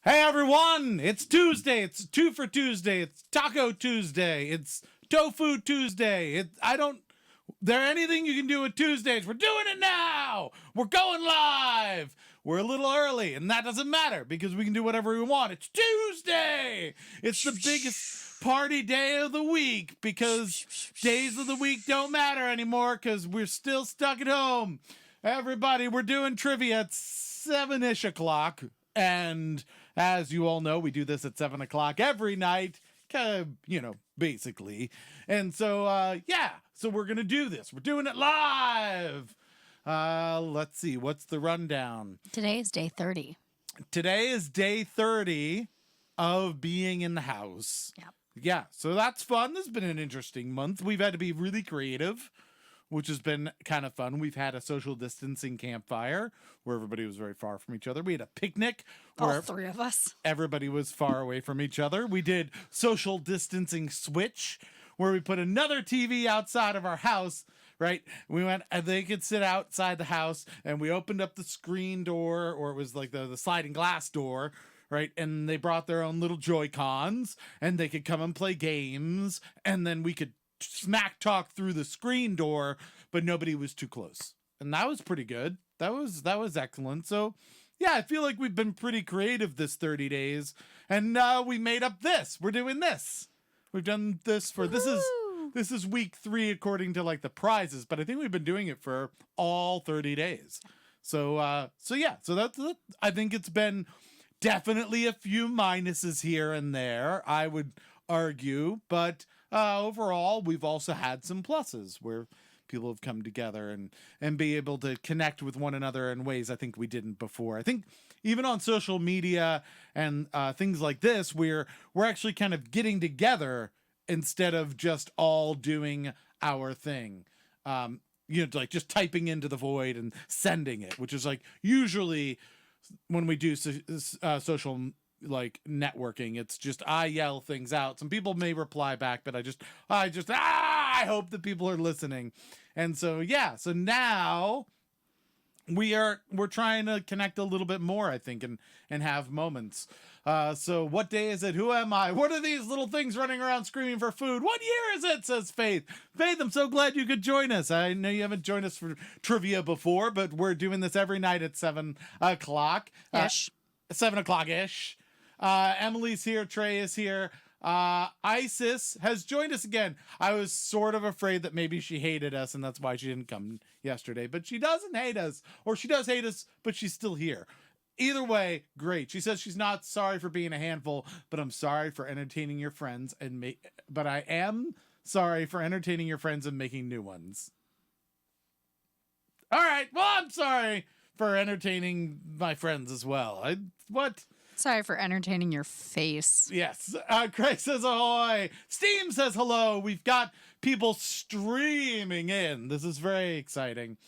Hey everyone, it's Tuesday. It's Two for Tuesday. It's Taco Tuesday. It's Tofu Tuesday. There anything you can do with Tuesdays? We're doing it now. We're going live. We're a little early, and that doesn't matter because we can do whatever we want. It's Tuesday. It's the biggest party day of the week because days of the week don't matter anymore because we're still stuck at home. Everybody, we're doing trivia at 7-ish o'clock. And as you all know, we do this at 7 o'clock every night, basically. And so, so we're going to do this. We're doing it live. Let's see. What's the rundown? Today is day 30. Today is day 30 of being in the house. Yep. Yeah, so that's fun. This has been an interesting month. We've had to be really creative, which has been kind of fun. We've had a social distancing campfire where everybody was very far from each other. We had a picnic where All three of us. everybody was far away from each other. We did social distancing switch where we put another TV outside of our house, right? We went and they could sit outside the house and we opened up the screen door, or it was like the sliding glass door, right? And they brought their own little Joy-Cons and they could come and play games, and then we could smack talk through the screen door, but nobody was too close. And that was pretty good. That was excellent. So yeah, I feel like we've been pretty creative this 30 days, and we made up this. We're doing this. We've done this for this is week 3 according to like the prizes, but I think we've been doing it for all 30 days. So that's I think it's been definitely a few minuses here and there, I would argue, but overall, we've also had some pluses where people have come together and be able to connect with one another in ways I think we didn't before. I think even on social media and things like this, we're actually kind of getting together instead of just all doing our thing. Like just typing into the void and sending it, which is like usually when we do social like networking, it's just I yell things out. Some people may reply back, but I hope that people are listening. And so so now we're trying to connect a little bit more, I think, and have moments. So what day is it? Who am I? What are these little things running around screaming for food? What year is it? Says Faith. Faith, I'm so glad you could join us. I know you haven't joined us for trivia before, but we're doing this every night at 7 o'clock. 7 o'clock-ish. Emily's here. Trey is here. Isis has joined us again. I was sort of afraid that maybe she hated us and that's why she didn't come yesterday, but she doesn't hate us, or she does hate us, but she's still here. Either way, great. She says she's not sorry for being a handful, but I'm sorry for entertaining your friends but I am sorry for entertaining your friends and making new ones. All right. Well, I'm sorry for entertaining my friends as well. Sorry for entertaining your face. Yes. Craig says ahoy. Steam says hello. We've got people streaming in. This is very exciting.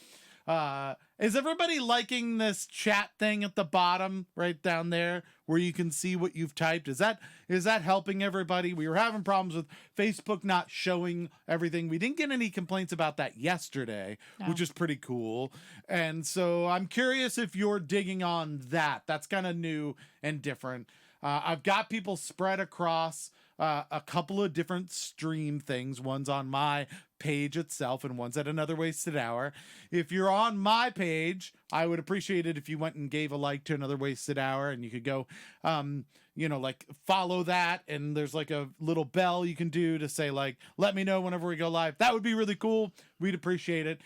Is everybody liking this chat thing at the bottom right down there where you can see what you've typed? Is that helping everybody? We were having problems with Facebook not showing everything. We didn't get any complaints about that yesterday, which is pretty cool. And so I'm curious if you're digging on that. That's kind of new and different. I've got people spread across a couple of different stream things. One's on my page itself and one's at Another Wasted Hour. If you're on my page, I would appreciate it if you went and gave a like to Another Wasted Hour, and you could go like follow that, and there's like a little bell you can do to say like let me know whenever we go live. That would be really cool. We'd appreciate it.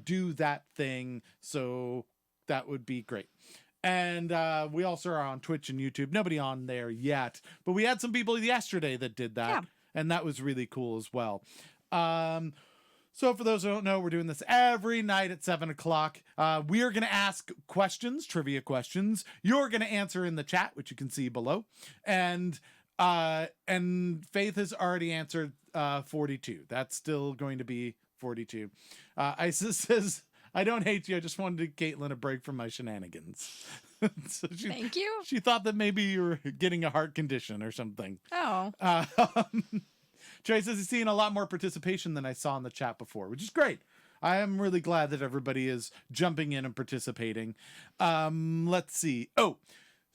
Do that thing, so that would be great. And we also are on Twitch and YouTube. Nobody on there yet, but we had some people yesterday that did that, and that was really cool as well. So for those who don't know, we're doing this every night at 7 o'clock. We are going to ask questions, trivia questions. You're going to answer in the chat, which you can see below. And Faith has already answered 42. That's still going to be 42. Isis says, I don't hate you. I just wanted to give Caitlin a break from my shenanigans. So Thank you. She thought that maybe you were getting a heart condition or something. Oh. Trey says he's seeing a lot more participation than I saw in the chat before, which is great. I am really glad that everybody is jumping in and participating. Let's see. Oh,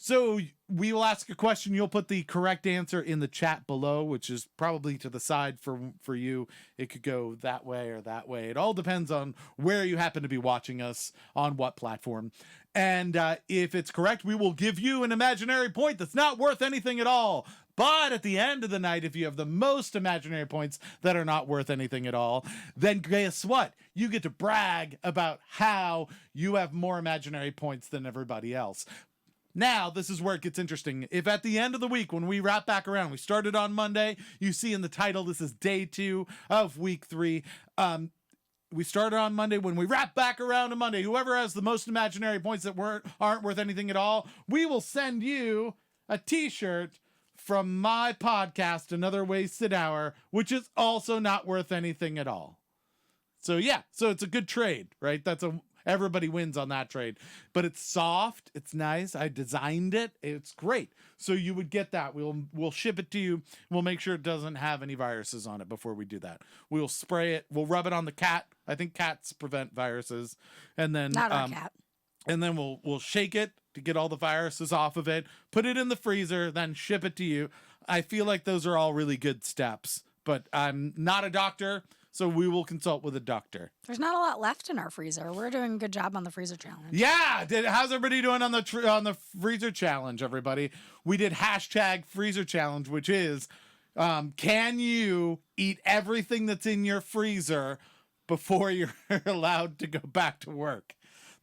So we will ask a question. You'll put the correct answer in the chat below, which is probably to the side for you. It could go that way or that way. It all depends on where you happen to be watching us, on what platform. And if it's correct, we will give you an imaginary point that's not worth anything at all. But at the end of the night, if you have the most imaginary points that are not worth anything at all, then guess what? You get to brag about how you have more imaginary points than everybody else. Now, this is where it gets interesting. If at the end of the week, when we wrap back around, we started on Monday, you see in the title, this is day 2 of week 3. We started on Monday. When we wrap back around on Monday, whoever has the most imaginary points that aren't worth anything at all, we will send you a t-shirt from my podcast, Another Wasted Hour, which is also not worth anything at all. So yeah, so it's a good trade, right? Everybody wins on that trade. But it's soft, it's nice. I designed it. It's great. So you would get that. We'll ship it to you. We'll make sure it doesn't have any viruses on it before we do that. We'll spray it. We'll rub it on the cat. I think cats prevent viruses. And then Not our cat. And then we'll shake it to get all the viruses off of it, put it in the freezer, then ship it to you. I feel like those are all really good steps, but I'm not a doctor, so we will consult with a doctor. There's not a lot left in our freezer. We're doing a good job on the freezer challenge. Yeah, how's everybody doing on the freezer challenge, everybody? We did hashtag freezer challenge, which is, can you eat everything that's in your freezer before you're allowed to go back to work?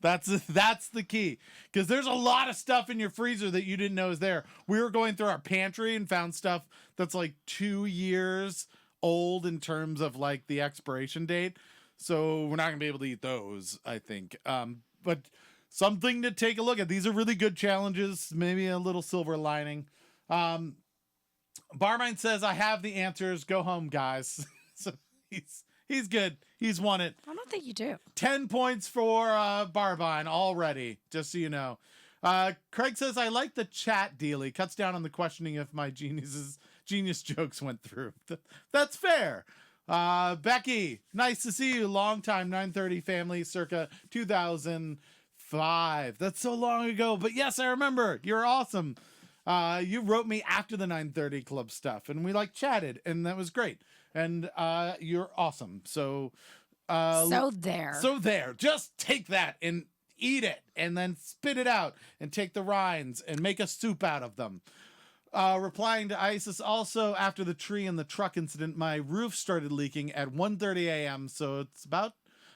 That's the key, because there's a lot of stuff in your freezer that you didn't know is there. We were going through our pantry and found stuff that's like 2 years old in terms of like the expiration date. So we're not gonna be able to eat those, I think. But something to take a look at. These are really good challenges, maybe a little silver lining. Barmine says, I have the answers. Go home, guys. So he's good. He's won it. I don't think you do. 10 points for Barbine already, just so you know. Craig says, I like the chat deal. He cuts down on the questioning if my genius jokes went through. That's fair. Becky, nice to see you. Long time 930 family, circa 2005. That's so long ago, but yes, I remember. You're awesome. You wrote me after the 930 Club stuff, and we like chatted, and that was great. And you're awesome. So there. Just take that and eat it, and then spit it out, and take the rinds and make a soup out of them. Replying to Isis, also after the tree and the truck incident, my roof started leaking at 1:30 a.m. So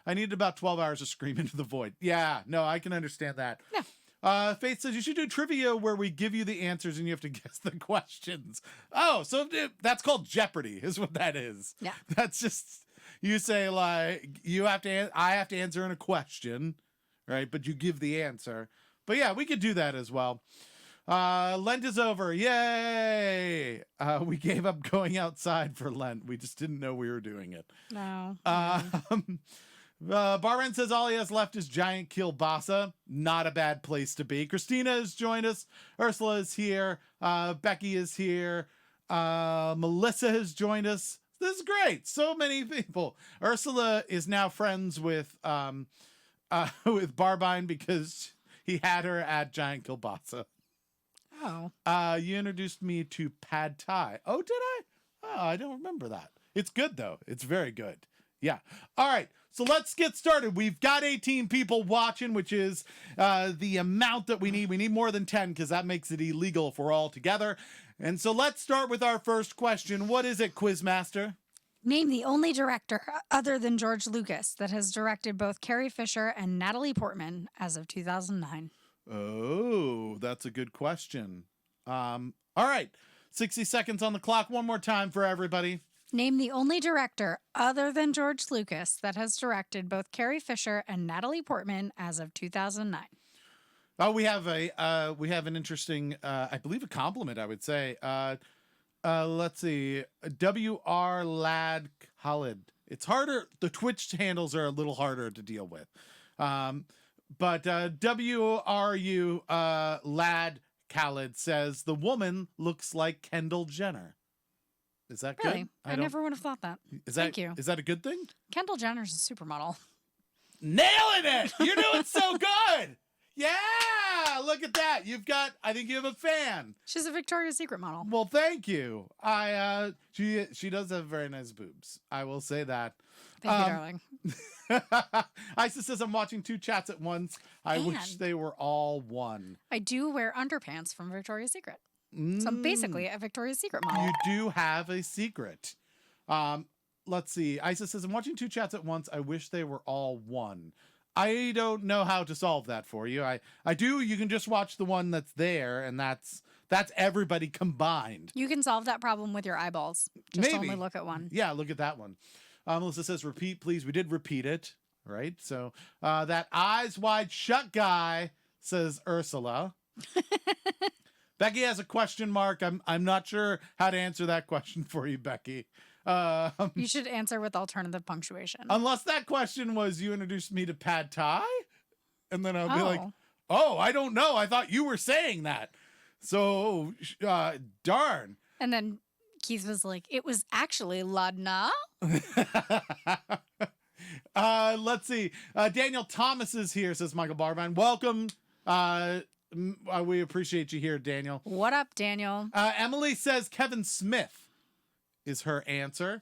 I needed about 12 hours to scream into the void. Yeah, no, I can understand that. Yeah. Faith says you should do trivia where we give you the answers and you have to guess the questions. Oh, so that's called Jeopardy, is what that is. Yeah. That's just, you say like, I have to answer in a question, right? But you give the answer. But yeah, we could do that as well. Lent is over. Yay! We gave up going outside for Lent. We just didn't know we were doing it. No. Barman says all he has left is giant kielbasa. Not a bad place to be. Christina has joined us. Ursula is here. Becky is here. Melissa has joined us. This is great. So many people. Ursula is now friends with Barbine because he had her at giant kielbasa. Oh. You introduced me to pad thai. Oh, did I? Oh, I don't remember that. It's good though. It's very good. Yeah. All right. So let's get started. We've got 18 people watching, which is the amount that we need. We need more than 10 because that makes it illegal if we're all together. And so let's start with our first question. What is it, Quizmaster? Name the only director other than George Lucas that has directed both Carrie Fisher and Natalie Portman as of 2009. Oh, that's a good question. All right. 60 seconds on the clock. One more time for everybody. Name the only director other than George Lucas that has directed both Carrie Fisher and Natalie Portman as of 2009. Oh, we have an interesting, I believe a compliment, I would say. Let's see. W.R. Lad Khalid. It's harder. The Twitch handles are a little harder to deal with. But W.R.U. Lad Khalid says the woman looks like Kendall Jenner. Is that really? good? I never would have thought that. Thank you. Is that a good thing? Kendall Jenner's a supermodel. Nailing it! You're doing so good! Yeah! Look at that. I think you have a fan. She's a Victoria's Secret model. Well, thank you. She does have very nice boobs. I will say that. Thank you, darling. Isis says, I'm watching 2 chats at once. I wish they were all one. I do wear underpants from Victoria's Secret. So I'm basically a Victoria's Secret model. You do have a secret. Let's see. Isis says, I'm watching 2 chats at once. I wish they were all one. I don't know how to solve that for you. I do. You can just watch the one that's there, and that's everybody combined. You can solve that problem with your eyeballs. Just only look at one. Yeah, look at that one. Melissa says, repeat, please. We did repeat it, right? So that eyes wide shut guy, says Ursula. Becky has a question mark. I'm not sure how to answer that question for you, Becky. You should answer with alternative punctuation. Unless that question was, you introduced me to Pad Thai? And then I'll be like, oh, I don't know. I thought you were saying that. So, darn. And then Keith was like, it was actually Ladna. Let's see. Daniel Thomas is here, says Michael Barbine. Welcome. We appreciate you here, Daniel. What up, Daniel? Emily says Kevin Smith is her answer.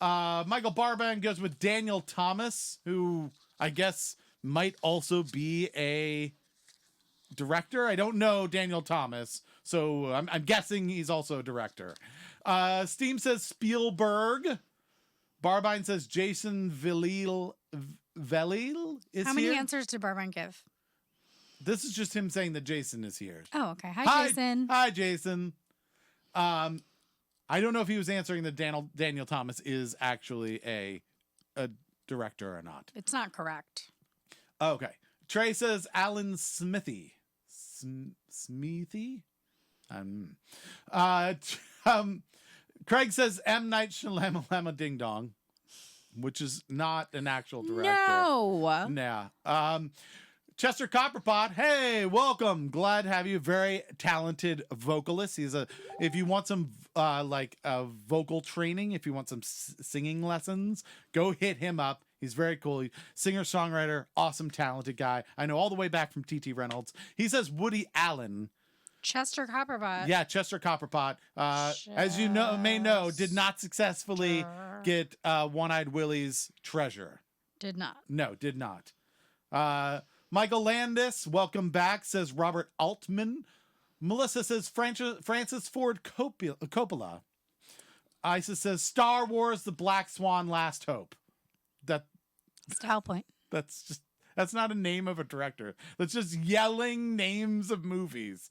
Michael Barbine goes with Daniel Thomas, who I guess might also be a director. I don't know Daniel Thomas, so I'm guessing he's also a director. Steam says Spielberg. Barbine says Jason Velil is How many here. answers did Barbine give? This is just him saying that Jason is here. Oh, okay. Hi, Jason. Hi, Jason. I don't know if he was answering that Daniel Thomas is actually a director or not. It's not correct. Okay. Trey says Alan Smithy. Smithy? Craig says M. Night Shyamalan Ding Dong, which is not an actual director. No. Yeah. Chester Copperpot, hey, welcome. Glad to have you. Very talented vocalist. If you want some vocal training, if you want some singing lessons, go hit him up. He's very cool. Singer, songwriter, awesome, talented guy. I know all the way back from TT Reynolds. He says Woody Allen. Chester Copperpot. Yeah, Chester Copperpot. As you may know, did not successfully get One-Eyed Willie's treasure. Did not. No, did not. Michael Landis, welcome back, says Robert Altman. Melissa says Francis Ford Coppola. Isis says Star Wars, The Black Swan, Last Hope. Style point. That's not a name of a director. That's just yelling names of movies.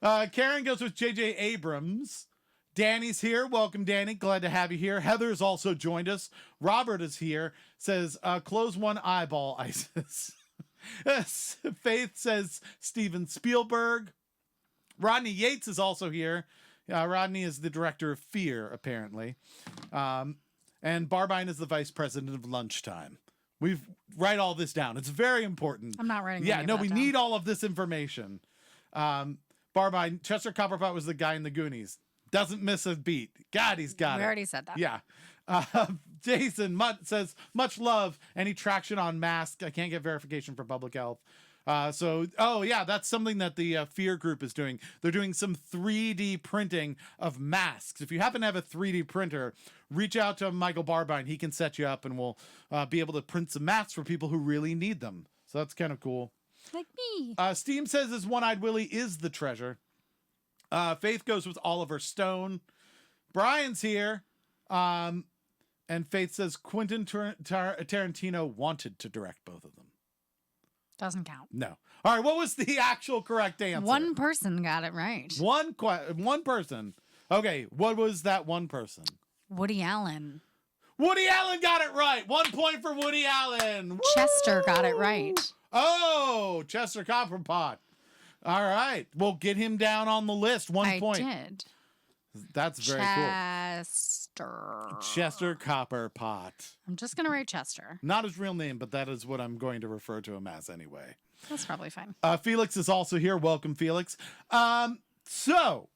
Karen goes with J.J. Abrams. Danny's here. Welcome, Danny. Glad to have you here. Heather's also joined us. Robert is here. Says, close one eyeball, Isis. Faith says Steven Spielberg. Rodney Yates is also here. Rodney is the director of Fear, apparently. And Barbine is the vice president of Lunchtime. Write all this down. It's very important. I'm not writing. Yeah, no, we need all of this information. Barbine, Chester Copperpot was the guy in the Goonies. Doesn't miss a beat. God, he's got it. We already said that. Yeah. Jason says, much love. Any traction on Mask? I can't get verification for public health. That's something that the Fear group is doing. They're doing some 3D printing of masks. If you happen to have a 3D printer, reach out to Michael Barbine. He can set you up and we'll be able to print some masks for people who really need them. So that's kind of cool. Like me. Steam says his One-Eyed Willie is the treasure. Faith goes with Oliver Stone. Brian's here. And Faith says Quentin Tarantino wanted to direct both of them. Doesn't count. No. All right. What was the actual correct answer? One person got it right. One person. Okay. What was that one person? Woody Allen. Woody Allen got it right. 1 point for Woody Allen. Chester got it right. Oh, Chester Copperpot. All right. We'll get him down on the list. 1 point. I did. That's very cool. Chester Copperpot. I'm just going to write Chester. Not his real name, but that is what I'm going to refer to him as anyway. That's probably fine. Felix is also here. Welcome, Felix. So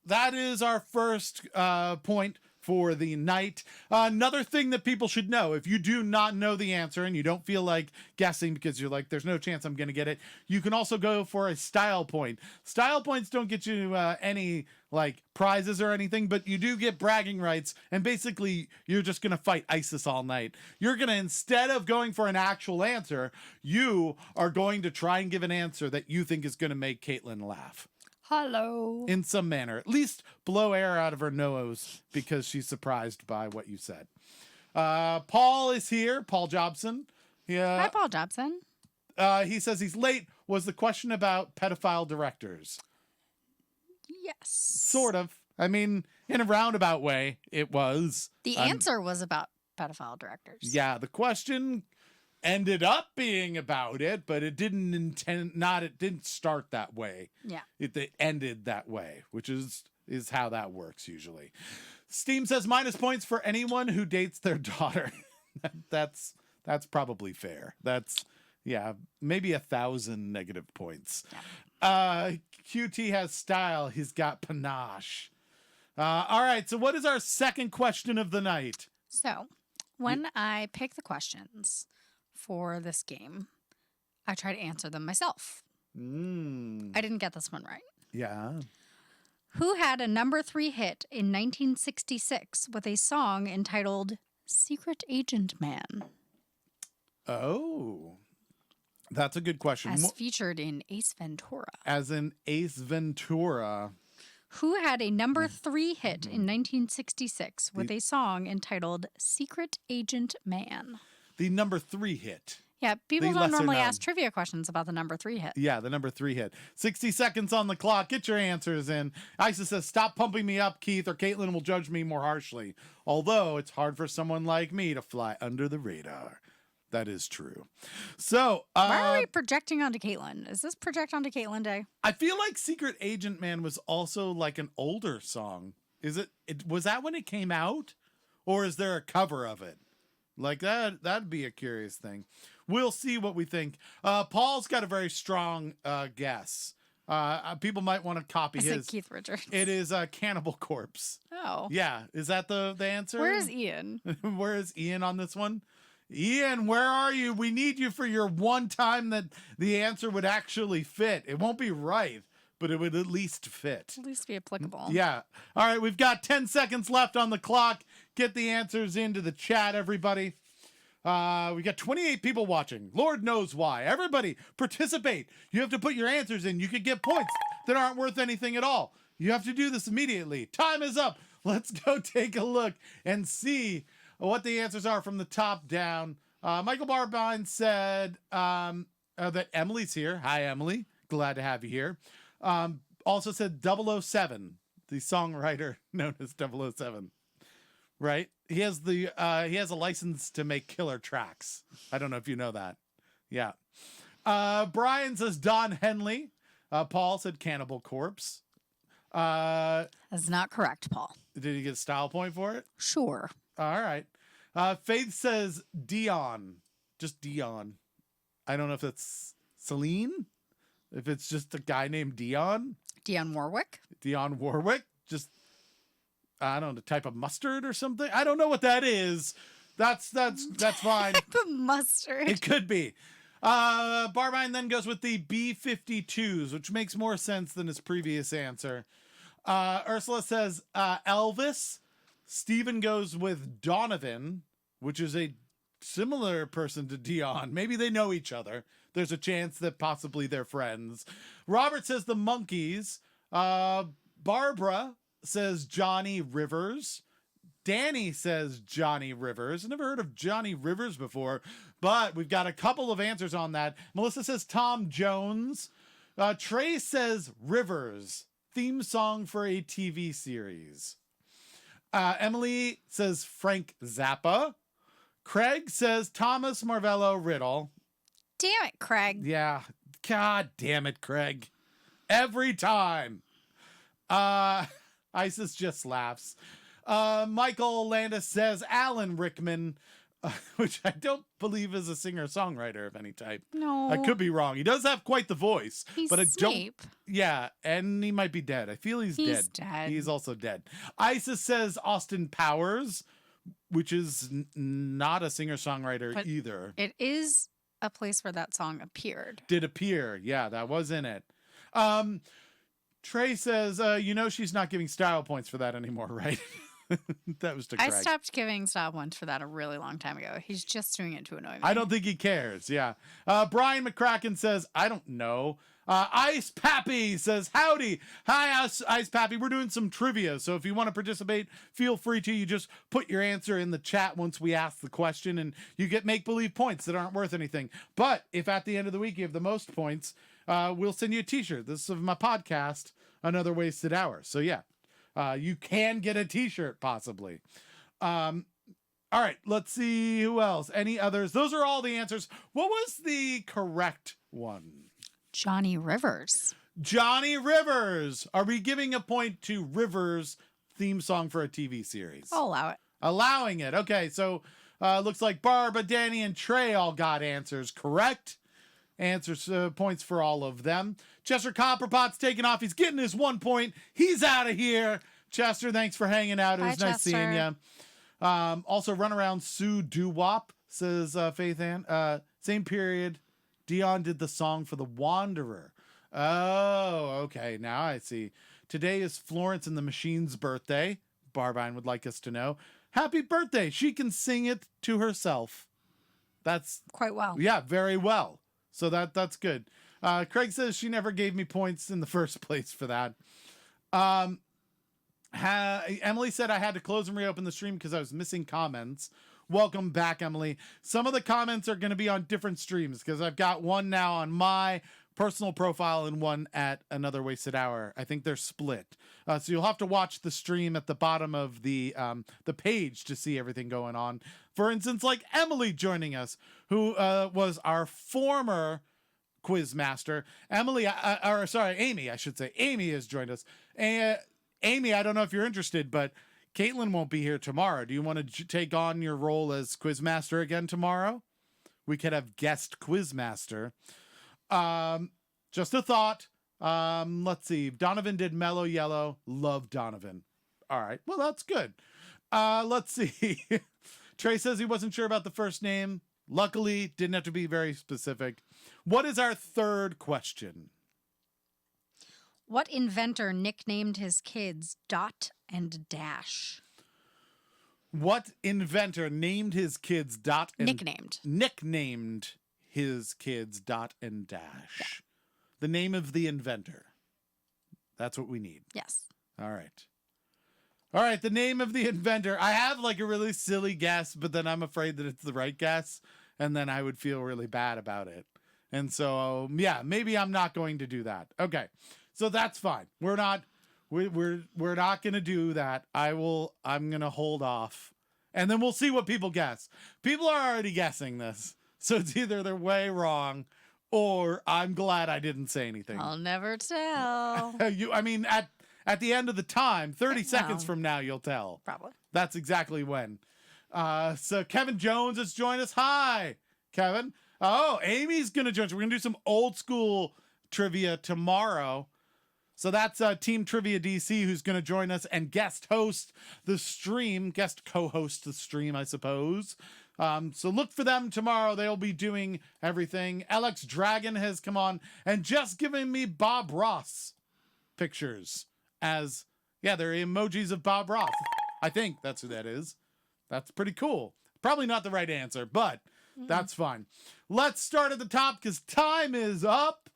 that is our first point for the night. Another thing that people should know, if you do not know the answer and you don't feel like guessing because you're like, there's no chance I'm going to get it, you can also go for a style point. Style points don't get you any like prizes or anything, but you do get bragging rights, and basically you're just going to fight ISIS all night. You're going to, instead of going for an actual answer, you are going to try and give an answer that you think is going to make Caitlin laugh. Hello. In some manner. At least blow air out of her nose because she's surprised by what you said. Paul is here. Paul Jobson. Yeah. Hi, Paul Jobson. He says he's late. Was the question about pedophile directors? Yes. Sort of. I mean, in a roundabout way, it was. The answer was about pedophile directors. Yeah, the question ended up being about it, but it didn't it didn't start that way. Yeah. It ended that way, which is how that works usually. Steam says minus points for anyone who dates their daughter. That's probably fair. That's, yeah, maybe 1,000 negative points. Yeah. QT has style. He's got panache. All right. So what is our second question of the night? So when I pick the questions for this game, I try to answer them myself. I didn't get this one right. Yeah. Who had a number 3 hit in 1966 with a song entitled Secret Agent Man? Oh, that's a good question. As featured in Ace Ventura. As in Ace Ventura. Who had a number 3 hit in 1966 with a song entitled Secret Agent Man? The number 3 hit. Yeah, people The don't normally lesser known. ask trivia questions about the number 3 hit. Yeah, the number 3 hit. 60 seconds on the clock. Get your answers in. Isis says, stop pumping me up, Keith, or Caitlin will judge me more harshly. Although it's hard for someone like me to fly under the radar. That is true. So, why are we projecting onto Caitlin? Is this project onto Caitlin Day? I feel like Secret Agent Man was also like an older song. Was that when it came out? Or is there a cover of it? Like that'd be a curious thing. We'll see what we think. Paul's got a very strong guess. People might want to copy his. It Keith Richards? It is Cannibal Corpse. Oh. Yeah. Is that the answer? Where is Ian? Where is Ian on this one? Ian, where are you? We need you for your one time that the answer would actually fit. It won't be right, but it would at least fit. At least be applicable. Yeah. All right, we've got 10 seconds left on the clock. Get the answers into the chat, everybody. We got 28 people watching. Lord knows why. Everybody, participate. You have to put your answers in. You could get points that aren't worth anything at all. You have to do this immediately. Time is up. Let's go take a look and see what the answers are from the top down. Michael Barbine said that Emily's here. Hi, Emily. Glad to have you here. Also said 007, the songwriter known as 007. Right? He has a license to make killer tracks. I don't know if you know that. Yeah. Brian says Don Henley. Paul said Cannibal Corpse. That's not correct, Paul. Did he get a style point for it? Sure. All right. Faith says Dion. Just Dion. I don't know if it's Celine. If it's just a guy named Dion. Dionne Warwick. Dionne Warwick. Just, I don't know, the type of mustard or something. I don't know what that is. That's fine. Type of mustard. It could be. Barbine then goes with the B-52s, which makes more sense than his previous answer. Ursula says Elvis. Steven goes with Donovan, which is a similar person to Dion. Maybe they know each other. There's a chance that possibly they're friends. Robert says the Monkees. Barbara says Johnny Rivers. Danny says Johnny Rivers. I've never heard of Johnny Rivers before, but we've got a couple of answers on that. Melissa says Tom Jones. Trey says Rivers, theme song for a TV series. Emily says Frank Zappa. Craig says Thomas Marvello Riddle. Damn it, Craig. Yeah. God damn it, Craig. Every time. Isis just laughs. Michael Landis says Alan Rickman. which I don't believe is a singer-songwriter of any type. No. I could be wrong. He does have quite the voice, He's but I Snape. don't. Yeah, and he might be dead. I feel he's dead. He's also dead. Isis says Austin Powers, which is not a singer-songwriter But either. It is a place where that song appeared. Did appear. Yeah, that was in it. Trey says, she's not giving style points for that anymore, right? That was to Craig. I stopped giving style points for that a really long time ago. He's just doing it to annoy me. I don't think he cares. Yeah. Brian McCracken says, I don't know. Ice Pappy says, howdy. Hi, Ice Pappy. We're doing some trivia. So if you want to participate, feel free to. You just put your answer in the chat once we ask the question, and you get make-believe points that aren't worth anything. But if at the end of the week you have the most points, we'll send you a t-shirt. This is of my podcast, Another Wasted Hour. So yeah, you can get a t-shirt possibly. All right, let's see who else. Any others? Those are all the answers. What was the correct one? Johnny Rivers. Johnny Rivers. Are we giving a point to Rivers' theme song for a TV series? I'll allow it. Allowing it. Okay, so looks like Barbara, Danny, and Trey all got answers correct. Answers, points for all of them. Chester Copperpot's taking off. He's getting his 1 point. He's out of here. Chester, thanks for hanging out. It was nice seeing you. Also, Runaround Sue Doo-Wop, says Faith Ann. Same period. Dion did the song for The Wanderer. Oh, okay. Now I see. Today is Florence and the Machine's birthday. Barbine would like us to know. Happy birthday. She can sing it to herself. That's quite well. Yeah, very well. So that's good. Craig says she never gave me points in the first place for that. Emily said I had to close and reopen the stream because I was missing comments. Welcome back, Emily. Some of the comments are going to be on different streams because I've got one now on my personal profile and one at Another Wasted Hour. I think they're split. So you'll have to watch the stream at the bottom of the page to see everything going on. For instance, like Emily joining us, who was our former quiz master. Amy, I should say. Amy has joined us. Amy, I don't know if you're interested, but Caitlin won't be here tomorrow. Do you want to take on your role as quizmaster again tomorrow? We could have guest quizmaster. Just a thought. Let's see. Donovan did Mellow Yellow. Love Donovan. All right. Well, that's good. Let's see. Trey says he wasn't sure about the first name. Luckily, didn't have to be very specific. What is our third question? What inventor nicknamed his kids Dot and Dash? What inventor named his kids Dot and nicknamed his kids Dot and Dash? Yeah. The name of the inventor. That's what we need. Yes. All right. The name of the inventor. I have like a really silly guess, but then I'm afraid that it's the right guess, and then I would feel really bad about it. And so, yeah, maybe I'm not going to do that. Okay. So that's fine. We're not going to do that. I'm going to hold off. And then we'll see what people guess. People are already guessing this. So it's either they're way wrong or I'm glad I didn't say anything. I'll never tell. At the end of the time, 30 seconds from now, you'll tell. Probably. That's exactly when. So Kevin Jones has joined us. Hi, Kevin. Oh, Amy's going to join us. We're going to do some old school trivia tomorrow. So that's Team Trivia DC who's going to join us and guest co-host the stream, I suppose. So look for them tomorrow. They'll be doing everything. Alex Dragon has come on and just given me Bob Ross pictures they're emojis of Bob Ross. I think that's who that is. That's pretty cool. Probably not the right answer, but that's fine. Let's start at the top because time is up.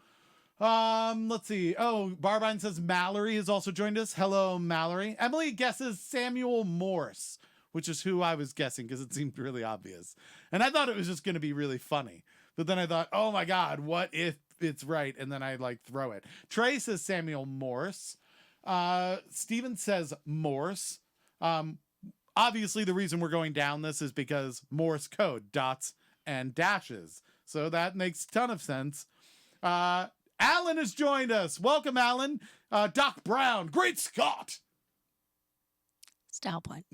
Let's see. Oh, Barbine says Mallory has also joined us. Hello, Mallory. Emily guesses Samuel Morse, which is who I was guessing because it seemed really obvious. And I thought it was just going to be really funny. But then I thought, oh my God, what if it's right? And then I throw it. Trey says Samuel Morse. Steven says Morse. Obviously the reason we're going down this is because Morse code, dots and dashes. So that makes a ton of sense. Alan has joined us. Welcome, Alan. Doc Brown. Great Scott. Style point.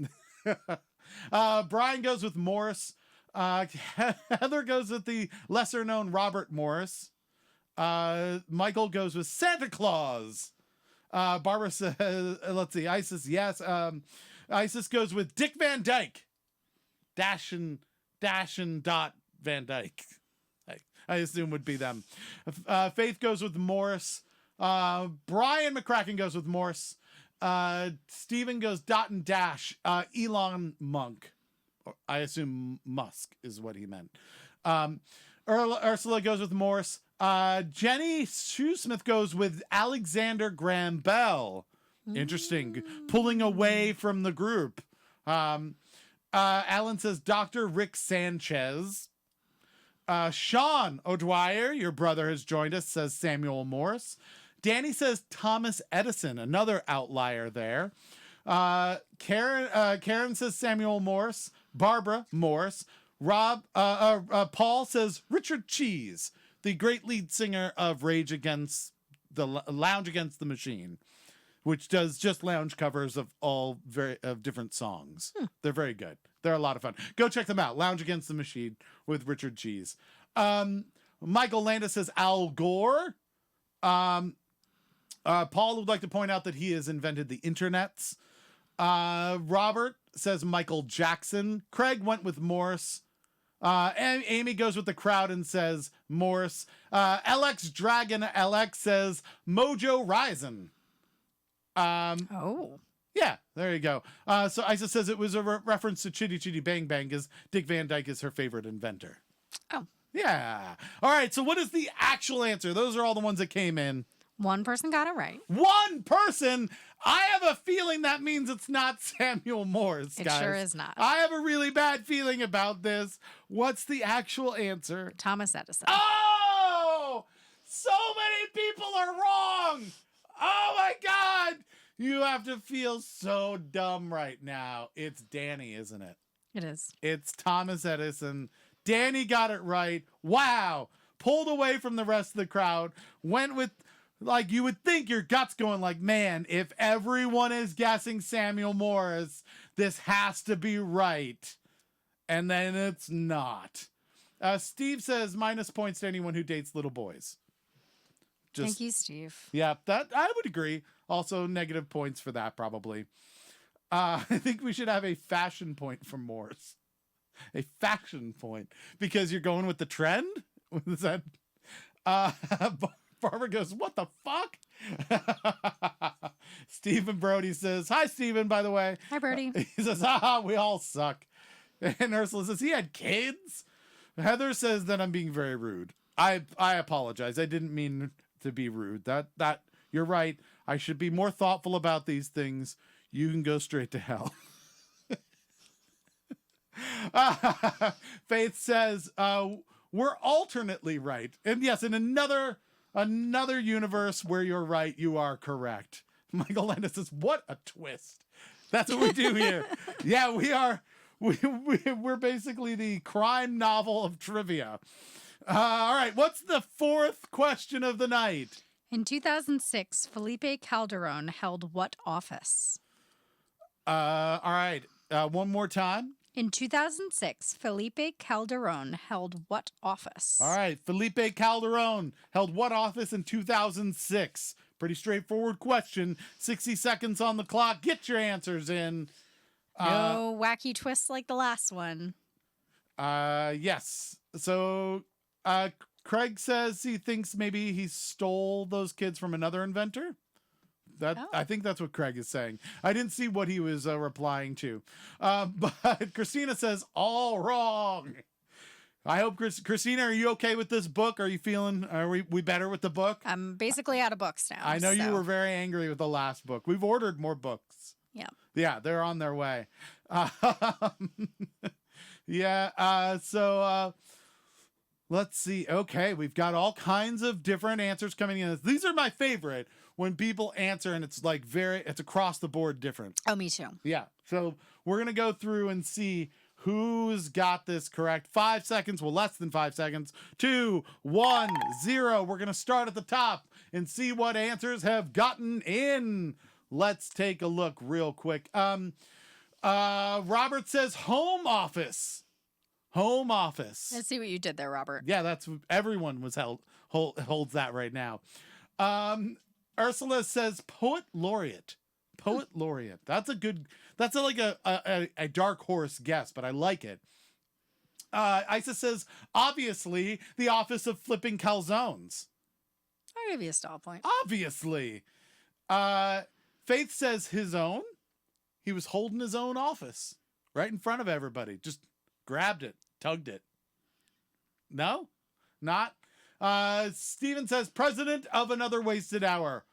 Brian goes with Morse. Heather goes with the lesser known Robert Morris. Michael goes with Santa Claus. Barbara says, let's see, Isis, yes. Isis goes with Dick Van Dyke. Dash and dot Van Dyke. I assume would be them. Faith goes with Morris. Brian McCracken goes with Morse. Steven goes dot and dash. Elon Monk. I assume Musk is what he meant. Ursula goes with Morse. Jenny Shoesmith goes with Alexander Graham Bell. Interesting. Pulling away from the group. Alan says Dr. Rick Sanchez. Sean O'Dwyer, your brother, has joined us, says Samuel Morse. Danny says Thomas Edison, another outlier there. Karen says Samuel Morse. Barbara Morse. Paul says Richard Cheese, the great lead singer of Rage Against the Lounge Against the Machine, which does just lounge covers of all of different songs. They're very good. They're a lot of fun. Go check them out. Lounge Against the Machine with Richard Cheese. Michael Landis says Al Gore. Paul would like to point out that he has invented the internets. Robert says Michael Jackson. Craig went with Morse. And Amy goes with the crowd and says Morse. LX Dragon LX says Mojo Rising. Yeah, there you go. So Isa says it was a reference to Chitty Chitty Bang Bang because Dick Van Dyke is her favorite inventor. Oh. Yeah. All right, so what is the actual answer? Those are all the ones that came in. One person got it right. One person? I have a feeling that means it's not Samuel Morse, guys. It sure is not. I have a really bad feeling about this. What's the actual answer? Thomas Edison. Oh! So many people are wrong! Oh my God! You have to feel so dumb right now. It's Danny, isn't it? It is. It's Thomas Edison. Danny got it right. Wow. Pulled away from the rest of the crowd. Went with, like, you would think your gut's going like, man, if everyone is guessing Samuel Morse, this has to be right. And then it's not. Steve says minus points to anyone who dates little boys. Thank you, Steve. Yeah, that I would agree. Also, negative points for that, probably. I think we should have a fashion point for Morse. A fashion point. Because you're going with the trend? Is that... Barbara goes, what the fuck? Stephen Brody says, hi, Stephen, by the way. Hi, Brody. He says, haha, we all suck. And Ursula says, he had kids? Heather says that I'm being very rude. I apologize. I didn't mean to be rude. That you're right. I should be more thoughtful about these things. You can go straight to hell. Faith says, we're alternately right. And yes, in another universe where you're right, you are correct. Michael Landis says, what a twist. That's what we do here. Yeah, we are. We're basically the crime novel of trivia. All right, what's the fourth question of the night? In 2006, Felipe Calderon held what office? All right, one more time. In 2006, Felipe Calderon held what office? All right, Felipe Calderon held what office in 2006? Pretty straightforward question. 60 seconds on the clock. Get your answers in. No wacky twists like the last one. Yes. So, Craig says he thinks maybe he stole those kids from another inventor. I think that's what Craig is saying. I didn't see what he was replying to. But Christina says, all wrong. I hope, Christina, are you okay with this book? Are we better with the book? I'm basically out of books now. I know you were very angry with the last book. We've ordered more books. Yeah. Yeah, they're on their way. Yeah, so let's see. Okay, we've got all kinds of different answers coming in. These are my favorite when people answer and it's like it's across the board different. Oh, me too. Yeah, so we're going to go through and see who's got this correct. 5 seconds, well, less than 5 seconds. 2, 1, 0. We're going to start at the top and see what answers have gotten in. Let's take a look real quick. Robert says home office. Home office. Let's see what you did there, Robert. Yeah, that's everyone was holds that right now. Ursula says poet laureate. Poet laureate. That's a good. That's like a dark horse guess, but I like it. Isis says obviously the office of flipping calzones. I'll give you a stall point. Obviously. Faith says his own. He was holding his own office right in front of everybody. Just grabbed it, tugged it. No? Not? Steven says president of Another Wasted Hour.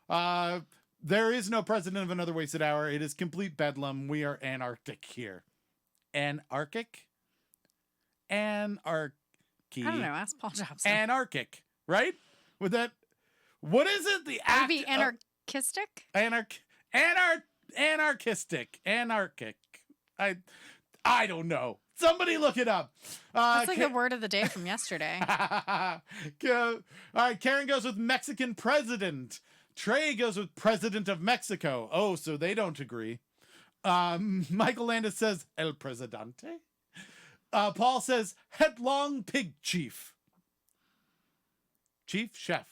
There is no president of Another Wasted Hour. It is complete bedlam. We are anarchic here. Anarchic? Anarchy. I don't know. Ask Paul Jobson. Anarchic, right? With that, what is it? The Would act it be anarchistic? Anarchistic. Anarchic. I don't know. Somebody look it up. That's like the word of the day from yesterday. All right, Karen goes with Mexican president. Trey goes with president of Mexico. Oh, so they don't agree. Michael Landis says El Presidente. Paul says headlong pig chief. Chief? Chef.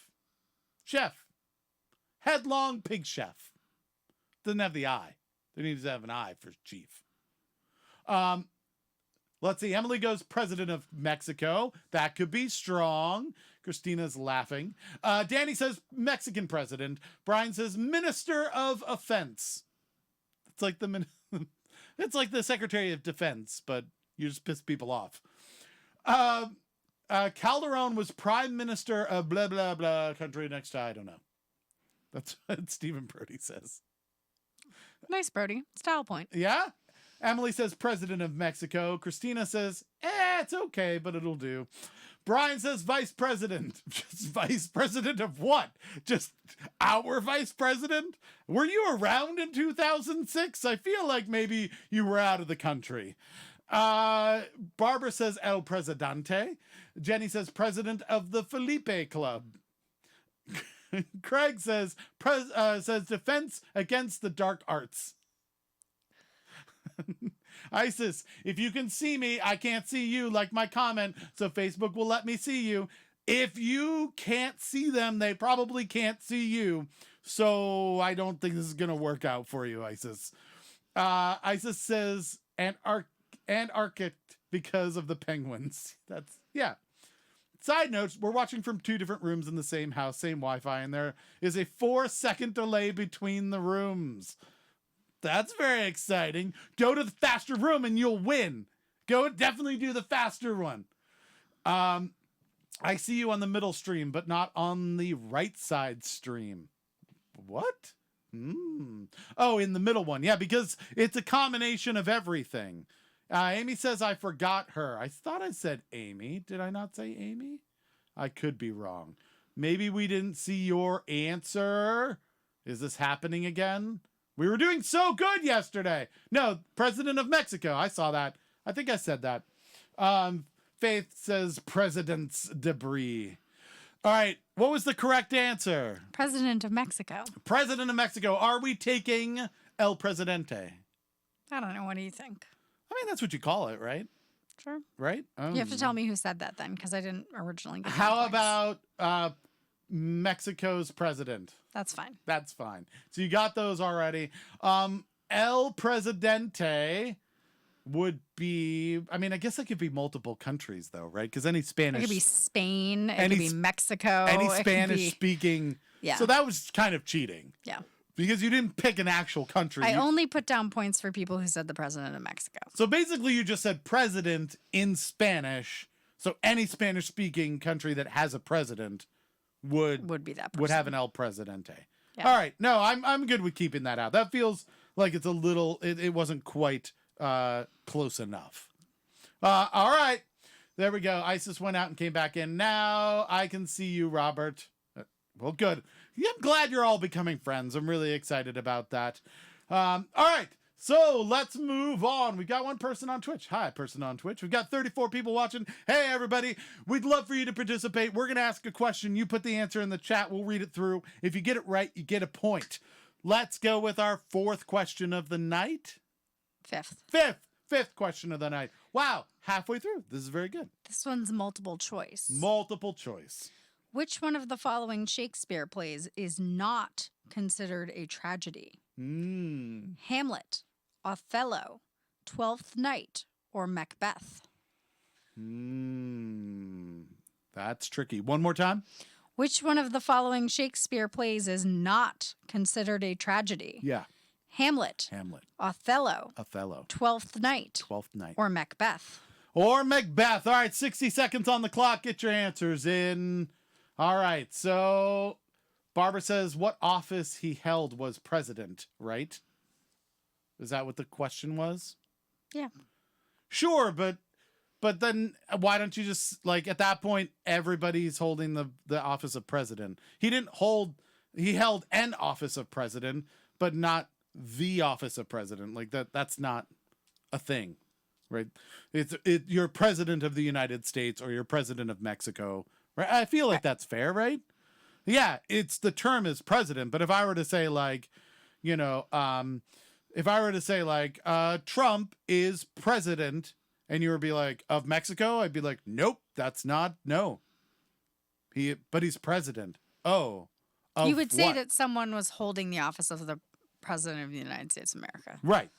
Chef. Headlong pig chef. Doesn't have the I. There needs to have an I for chief. Let's see. Emily goes president of Mexico. That could be strong. Christina's laughing. Danny says Mexican president. Brian says minister of offense. It's like it's like the Secretary of Defense, but you just piss people off. Calderon was prime minister of blah, blah, blah country next to, I don't know. That's what Stephen Brody says. Nice, Brody. Style point. Yeah? Emily says president of Mexico. Christina says, it's okay, but it'll do. Brian says vice president. Just vice president of what? Just our vice president? Were you around in 2006? I feel like maybe you were out of the country. Barbara says El Presidente. Jenny says president of the Felipe Club. Craig says defense against the dark arts. Isis, if you can see me, I can't see you, like my comment, so Facebook will let me see you. If you can't see them, they probably can't see you. So I don't think this is going to work out for you, Isis. Isis says Antarctic because of the penguins. That's, yeah. Side notes, we're watching from 2 different rooms in the same house, same Wi-Fi, and there is a 4-second delay between the rooms. That's very exciting. Go to the faster room and you'll win. Definitely do the faster one. I see you on the middle stream, but not on the right side stream. What? Oh, in the middle one. Yeah, because it's a combination of everything. Amy says I forgot her. I thought I said Amy. Did I not say Amy? I could be wrong. Maybe we didn't see your answer. Is this happening again? We were doing so good yesterday. No, president of Mexico. I saw that. I think I said that. Faith says president's debris. All right. What was the correct answer? President of Mexico. President of Mexico. Are we taking El Presidente? I don't know. What do you think? I mean, that's what you call it, right? Sure. Right? You have to tell me who said that then, because I didn't originally get How points. about Mexico's president? That's fine. That's fine. So you got those already. El Presidente would be, I mean, I guess it could be multiple countries though, right? Because any Spanish. It could be Spain. It could be Mexico. Any it could Spanish be- speaking. Yeah. So that was kind of cheating. Yeah. Because you didn't pick an actual country. I only put down points for people who said the president of Mexico. So basically you just said president in Spanish. So any Spanish speaking country that has a president would be that person. would have an El Presidente. Yeah. All right. No, I'm good with keeping that out. That feels like it's a little, it wasn't quite close enough. All right. There we go. Isis went out and came back in. Now I can see you, Robert. Well, good. Yeah, I'm glad you're all becoming friends. I'm really excited about that. All right. So let's move on. We got one person on Twitch. Hi, person on Twitch. We've got 34 people watching. Hey, everybody. We'd love for you to participate. We're going to ask a question. You put the answer in the chat. We'll read it through. If you get it right, you get a point. Let's go with our 4th question of the night. Fifth. fifth question of the night. Wow, halfway through. This is very good. This one's multiple choice. Multiple choice. Which one of the following Shakespeare plays is not considered a tragedy? Hamlet, Othello, Twelfth Night, or Macbeth? That's tricky. One more time. Which one of the following Shakespeare plays is not considered a tragedy? Yeah. Hamlet, Othello, Othello. Twelfth Night, Twelfth Night. or Macbeth? Or Macbeth. All right, 60 seconds on the clock. Get your answers in. All right, so Barbara says what office he held was president, right? Is that what the question was? Yeah. Sure, but then why don't you just, like, at that point, everybody's holding the office of president. He held an office of president, but not the office of president. Like that's not a thing, right? You're president of the United States or you're president of Mexico, right? I feel like that's fair, right? Yeah, the term is president, but if I were to say like, Trump is president, and you would be like, of Mexico, I'd be like, nope, that's not, no. But he's president. Oh. You would say what? that someone was holding the office of the President of the United States of America. Right.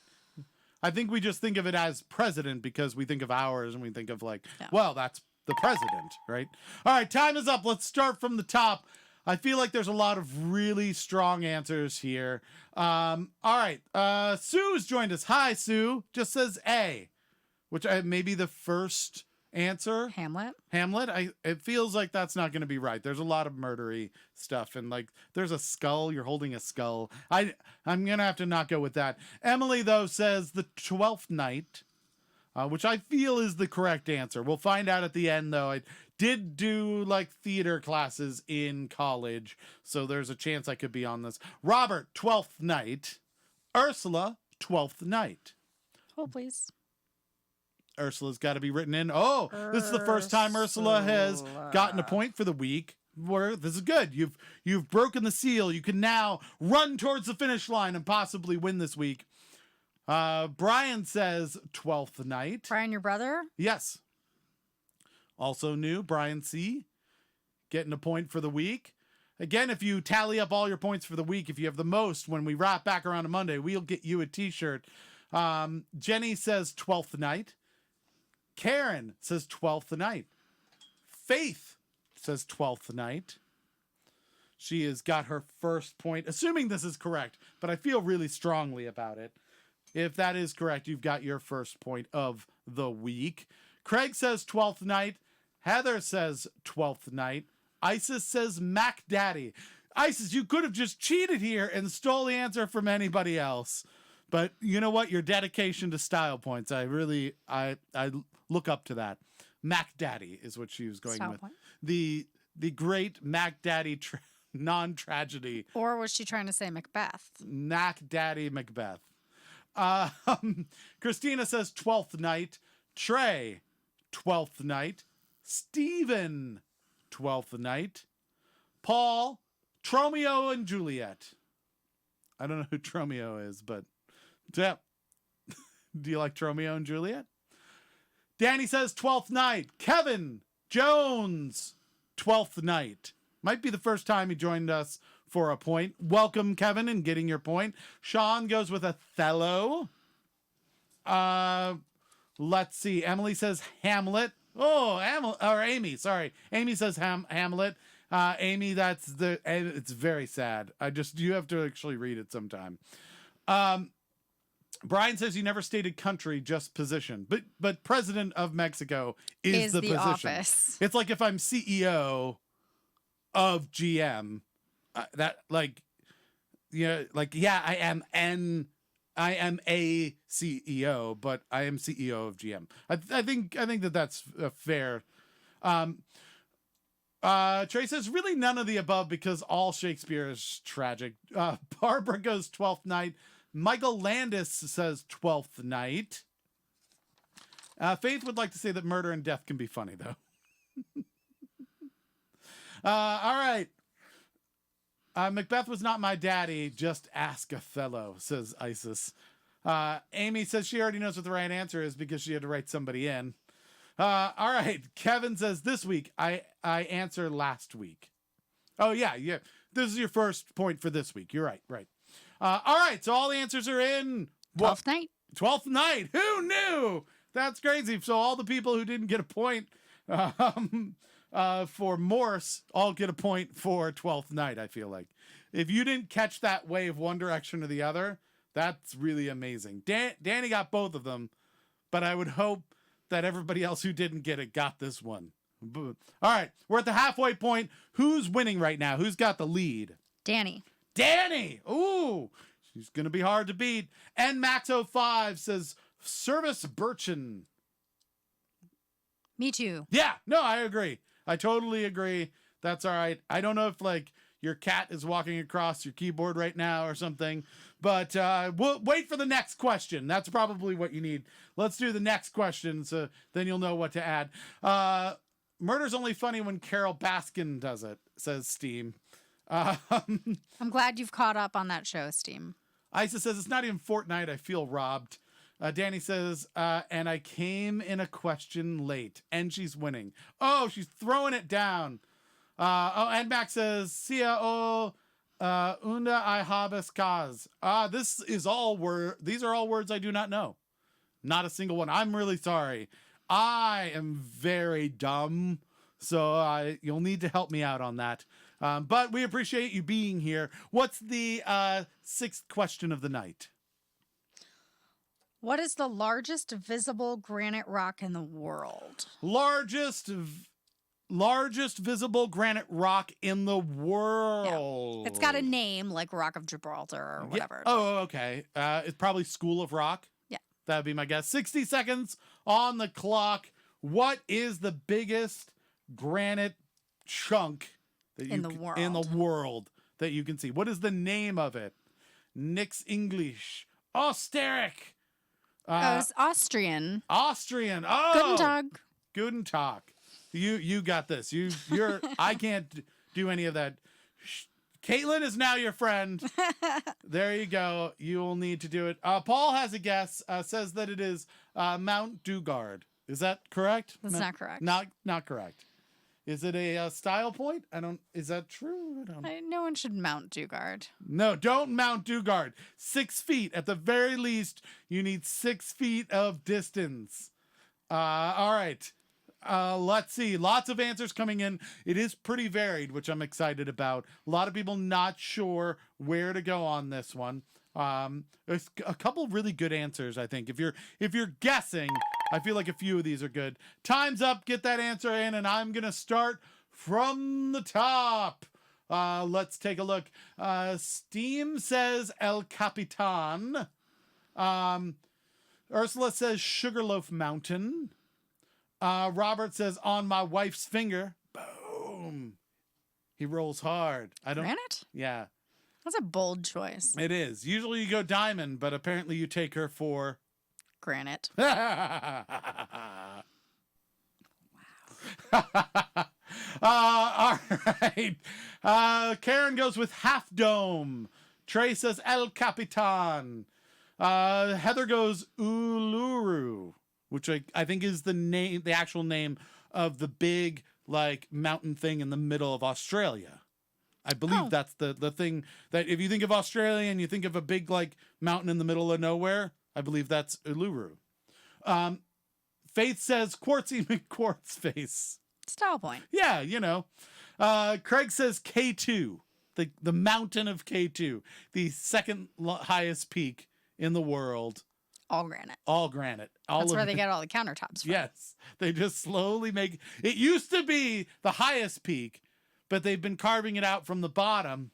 I think we just think of it as president because we think of ours and we think of like, well, that's the president, right? All right, time is up. Let's start from the top. I feel like there's a lot of really strong answers here. All right. Sue's joined us. Hi, Sue. Just says A, which may be the first answer. Hamlet. It feels like that's not going to be right. There's a lot of murdery stuff, and like there's a skull. You're holding a skull. I'm gonna have to not go with that. Emily though says the 12th Night, which I feel is the correct answer. We'll find out at the end though. I did do like theater classes in college, so there's a chance I could be on this. Robert, 12th Night. Ursula, 12th Night. Hold please. Ursula's got to be written in. Oh, this is the first time Ursula has gotten a point for the week. This is good. You've broken the seal. You can now run towards the finish line and possibly win this week. Brian says 12th Night. Brian, your brother? Yes. Also new, Brian C. Getting a point for the week. Again, if you tally up all your points for the week, if you have the most when we wrap back around on Monday, we'll get you a t-shirt. Jenny says 12th Night. Karen says 12th Night. Faith says 12th Night. She has got her first point, assuming this is correct, but I feel really strongly about it. If that is correct, you've got your first point of the week. Craig says 12th Night. Heather says 12th Night. Isis says Mac Daddy. Isis, you could have just cheated here and stole the answer from anybody else. But you know what? Your dedication to style points, I look up to that. Mac Daddy is what she was going Style with. point. The the Mac Daddy non-tragedy. Or was she trying to say Macbeth? Mac Daddy Macbeth. Christina says 12th Night. Trey, 12th Night. Stephen, 12th Night. Paul, Tromeo and Juliet. I don't know who Tromeo is, but yeah. Do you like Tromeo and Juliet? Danny says 12th Night. Kevin Jones, 12th Night. Might be the first time he joined us for a point. Welcome, Kevin, and getting your point. Sean goes with Othello. Let's see. Emily says Hamlet. Oh, Amy, sorry. Amy says Hamlet. Amy, it's very sad. You have to actually read it sometime. Brian says you never stated country, just position. But president of Mexico is the position. Office. It's like if I'm CEO of GM, I am a CEO, but I am CEO of GM. I think that's fair. Trey says really none of the above because all Shakespeare is tragic. Barbara goes 12th Night. Michael Landis says 12th Night. Faith would like to say that murder and death can be funny though. All right. Macbeth was not my daddy. Just ask Othello, says Isis. Amy says she already knows what the right answer is because she had to write somebody in. All right. Kevin says this week, I answer last week. Oh, yeah. This is your first point for this week. You're right. Right. All right. So all the answers are in. 12th night. 12th night. Who knew? That's crazy. So all the people who didn't get a point for Morse all get a point for 12th night, I feel like. If you didn't catch that wave one direction or the other, that's really amazing. Danny got both of them, but I would hope that everybody else who didn't get it got this one. All right, we're at the halfway point. Who's winning right now? Who's got the lead? Danny. Ooh, she's going to be hard to beat. And Max05 says, Service Birchin. Me too. Yeah, no, I agree. I totally agree. That's all right. I don't know if, like, your cat is walking across your keyboard right now or something, but we'll wait for the next question. That's probably what you need. Let's do the next question, so then you'll know what to add. Murder's only funny when Carol Baskin does it, says Steam. I'm glad you've caught up on that show, Steam. Isa says, it's not even Fortnite. I feel robbed. Danny says, and I came in a question late, and she's winning. Oh, she's throwing it down. And Max says, Sia o unda I habes kaz. These are all words I do not know. Not a single one. I'm really sorry. I am very dumb, so you'll need to help me out on that. But we appreciate you being here. What's the sixth question of the night? What is the largest visible granite rock in the world? Largest visible granite rock in the world. Yeah. It's got a name like Rock of Gibraltar or whatever. Yeah. Oh, okay. It's probably School of Rock. Yeah. That would be my guess. 60 seconds on the clock. What is the biggest granite chunk in the world that you can see? What is the name of it? Nix English. Osteric. It's Austrian. Austrian. Oh. Guten Tag. You got this. You're I can't do any of that. Caitlin is now your friend. There you go. You will need to do it. Paul has a guess. Says that it is Mount Dugard. Is that correct? That's not correct. Not correct. Is it a style point? Is that true? No one should mount Dugard. No, don't mount Dugard. 6 feet. At the very least, you need 6 feet of distance. All right. Let's see. Lots of answers coming in. It is pretty varied, which I'm excited about. A lot of people not sure where to go on this one. There's a couple really good answers, I think. If you're guessing, I feel like a few of these are good. Time's up. Get that answer in, and I'm gonna start from the top. Let's take a look. Steam says El Capitan. Ursula says Sugarloaf Mountain. Robert says on my wife's finger. Boom. He rolls hard. Granite? Yeah. That's a bold choice. It is. Usually you go diamond, but apparently you take her for granite. Wow. All right. Karen goes with Half Dome. Trey says El Capitan. Heather goes Uluru, which I think is the actual name of the big like mountain thing in the middle of Australia. I believe that's the thing that if you think of Australia and you think of a big like mountain in the middle of nowhere, I believe that's Uluru. Faith says Quartzy McQuartz face. Style point. Yeah, you know. Craig says K2, the mountain of K2, the second highest peak in the world. All granite. All granite. That's where they get all the countertops from. Yes. They just slowly make it. Used to be the highest peak, but they've been carving it out from the bottom,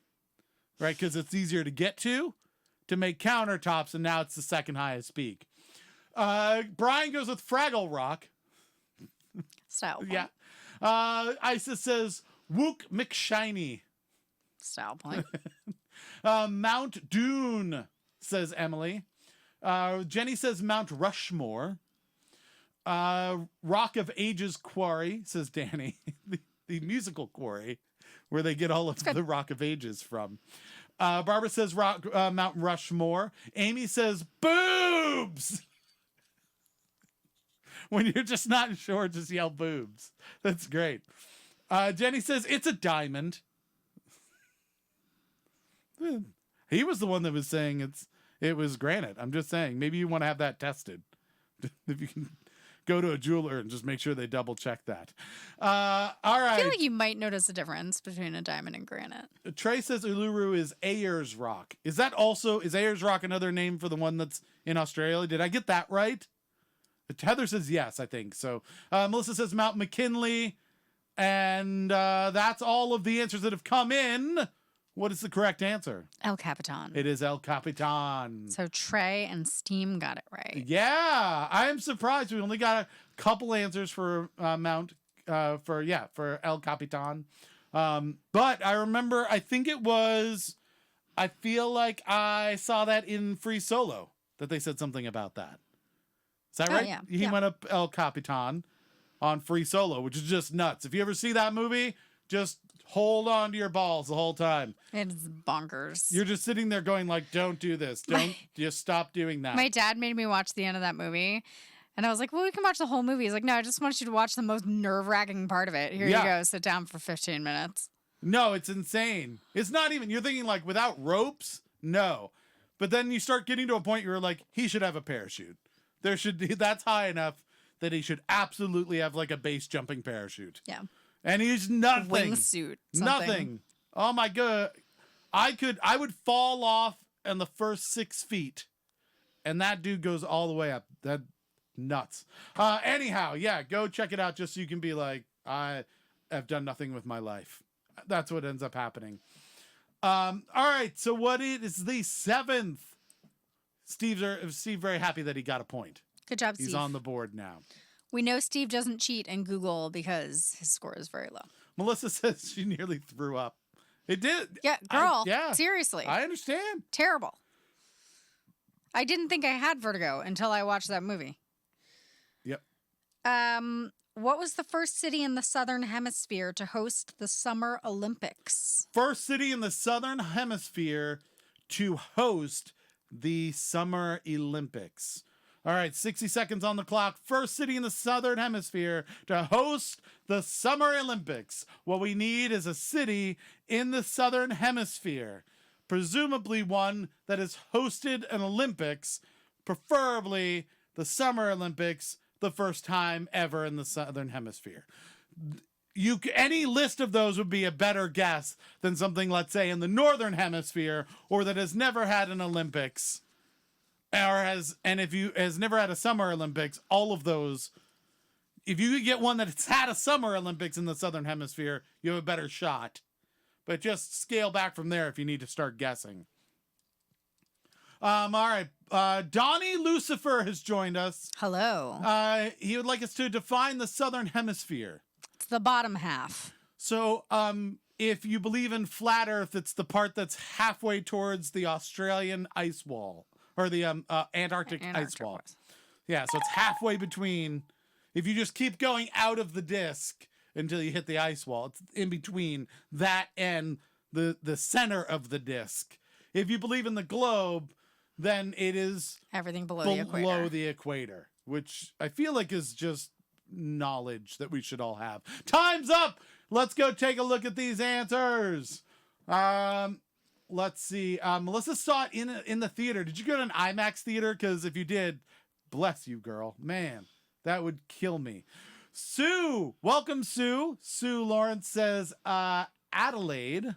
right? Because it's easier to get to make countertops, and now it's the second highest peak. Brian goes with Fraggle Rock. Style point. Yeah. Isis says Wook McShiny. Style point. Mount Dune, says Emily. Jenny says Mount Rushmore. Rock of Ages Quarry, says Danny. the musical quarry where they get all of the Rock of Ages from. Barbara says Mount Rushmore. Amy says boobs. When you're just not sure, just yell boobs. That's great. Jenny says it's a diamond. He was the one that was saying it was granite. I'm just saying, maybe you want to have that tested. If you can go to a jeweler and just make sure they double check that. All right. I feel like you might notice a difference between a diamond and granite. Trey says Uluru is Ayers Rock. Is Ayers Rock another name for the one that's in Australia? Did I get that right? Heather says yes, I think. So Melissa says Mount McKinley. And that's all of the answers that have come in. What is the correct answer? El Capitan. It is El Capitan. So Trey and Steam got it right. Yeah, I am surprised. We only got a couple answers for for El Capitan. But I remember, I feel like I saw that in Free Solo that they said something about that. Is that right? Yeah. He went up El Capitan on Free Solo, which is just nuts. If you ever see that movie, just hold on to your balls the whole time. It's bonkers. You're just sitting there going like, don't do this. Don't just stop doing that. My dad made me watch the end of that movie. And I was like, well, we can watch the whole movie. He's like, no, I just want you to watch the most nerve-wracking part of it. Here you go. Sit down for 15 minutes. No, it's insane. It's not even, you're thinking like without ropes? No. But then you start getting to a point where you're like, he should have a parachute. That's high enough that he should absolutely have like a base jumping parachute. Yeah. And he's nothing. Wingsuit. Nothing. Oh my God. I would fall off in the first 6 feet and that dude goes all the way up. That nuts. Anyhow, yeah, go check it out just so you can be like, I have done nothing with my life. That's what ends up happening. All right. So what is the 7th? Steve very happy that he got a point. Good job, Steve. He's on the board now. We know Steve doesn't cheat in Google because his score is very low. Melissa says she nearly threw up. It did. Yeah, girl. Yeah. Seriously. I understand. Terrible. I didn't think I had vertigo until I watched that movie. Yep. What was the first city in the Southern Hemisphere to host the Summer Olympics? First city in the Southern Hemisphere to host the Summer Olympics. All right, 60 seconds on the clock. First city in the Southern Hemisphere to host the Summer Olympics. What we need is a city in the Southern Hemisphere, presumably one that has hosted an Olympics, preferably the Summer Olympics, the first time ever in the Southern Hemisphere. Any list of those would be a better guess than something, let's say, in the Northern Hemisphere, or that has never had an Olympics, if you has never had a Summer Olympics. All of those, if you could get one that's had a Summer Olympics in the Southern Hemisphere, you have a better shot. But just scale back from there if you need to start guessing. All right. Donnie Lucifer has joined us. Hello. He would like us to define the Southern Hemisphere. It's the bottom half. So, if you believe in flat Earth, it's the part that's halfway towards the Australian ice wall or the Antarctic ice wall. Yeah, so it's halfway between. If you just keep going out of the disk until you hit the ice wall, it's in between that and the center of the disk. If you believe in the globe, then it is everything below the equator, which I feel like is just knowledge that we should all have. Time's up. Let's go take a look at these answers. Let's see. Melissa saw it in the theater. Did you go to an IMAX theater? Because if you did, bless you, girl. Man, that would kill me. Sue, welcome, Sue. Sue Lawrence says Adelaide.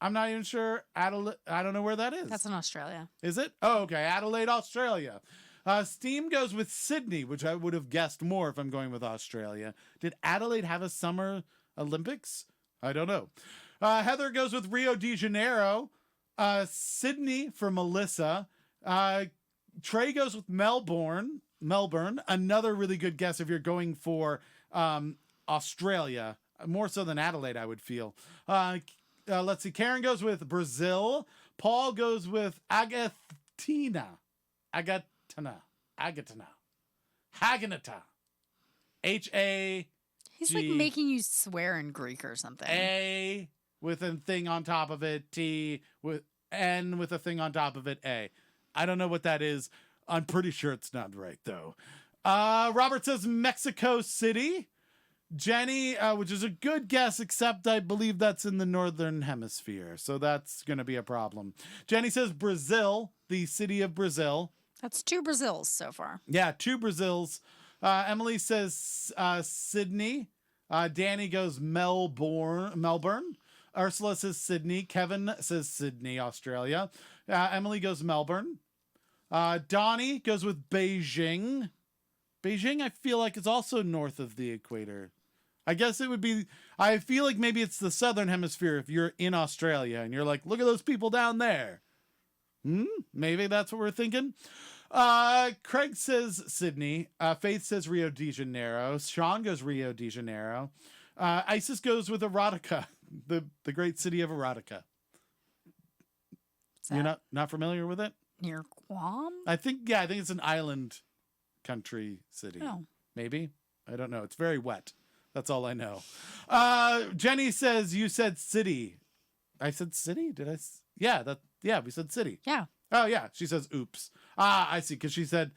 I'm not even sure. Adelaide. I don't know where that is. That's in Australia. Is it? Oh, okay. Adelaide, Australia. Steam goes with Sydney, which I would have guessed more if I'm going with Australia. Did Adelaide have a Summer Olympics? I don't know. Heather goes with Rio de Janeiro. Sydney for Melissa. Trey goes with Melbourne. Another really good guess if you're going for Australia. More so than Adelaide, I would feel. Let's see. Karen goes with Brazil. Paul goes with Agatina. Haganata. H-A. He's like making you swear in Greek or something. A-G-A-N-A-T-A. with a thing on top of it, T with N with a thing on top of it, A. I don't know what that is. I'm pretty sure it's not right, though. Robert says Mexico City. Jenny, which is a good guess, except I believe that's in the northern hemisphere, so that's going to be a problem. Jenny says Brazil, the city of Brazil. That's 2 Brazils so far. Yeah, 2 Brazils. Emily says Sydney. Danny goes Melbourne. Ursula says Sydney. Kevin says Sydney, Australia. Emily goes Melbourne. Donnie goes with Beijing. Beijing, I feel like, is also north of the equator. I guess it would be, I feel like maybe it's the southern hemisphere if you're in Australia and you're like, look at those people down there. Maybe that's what we're thinking. Craig says Sydney. Faith says Rio de Janeiro. Sean goes Rio de Janeiro. Isis goes with Erotica, the great city of Erotica. You're not familiar with it? Near Guam? I think it's an island country city. Oh. Maybe. I don't know. It's very wet. That's all I know. Jenny says you said city. I said city? Did I? Yeah, we said city. Yeah. Oh yeah. She says oops. I see, because she said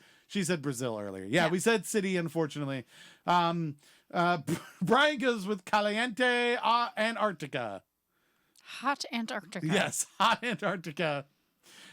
Brazil earlier. Yeah, we said city, unfortunately. Brian goes with Caliente Antarctica. Hot Antarctica. Yes, hot Antarctica.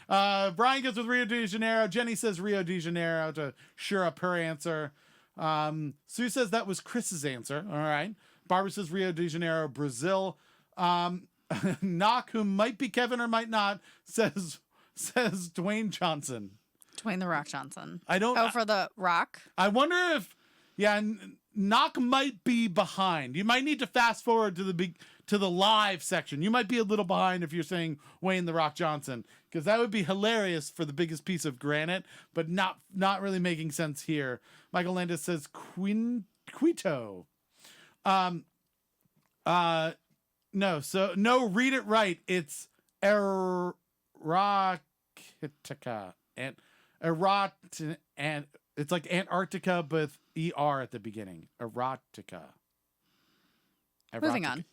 Brian goes with Rio de Janeiro. Jenny says Rio de Janeiro to sure up her answer. Sue says that was Chris's answer. All right. Barbara says Rio de Janeiro, Brazil. Knock, who might be Kevin or might not, says Dwayne Johnson. Dwayne The Rock Johnson. I don't. Oh, for The Rock? I wonder if, Knock might be behind. You might need to fast forward to the live section. You might be a little behind if you're saying Wayne The Rock Johnson, because that would be hilarious for the biggest piece of granite, but not really making sense here. Michael Landis says Quito. No, read it right. It's Erotica and it's like Antarctica with ER at the beginning. Erotica. Moving on.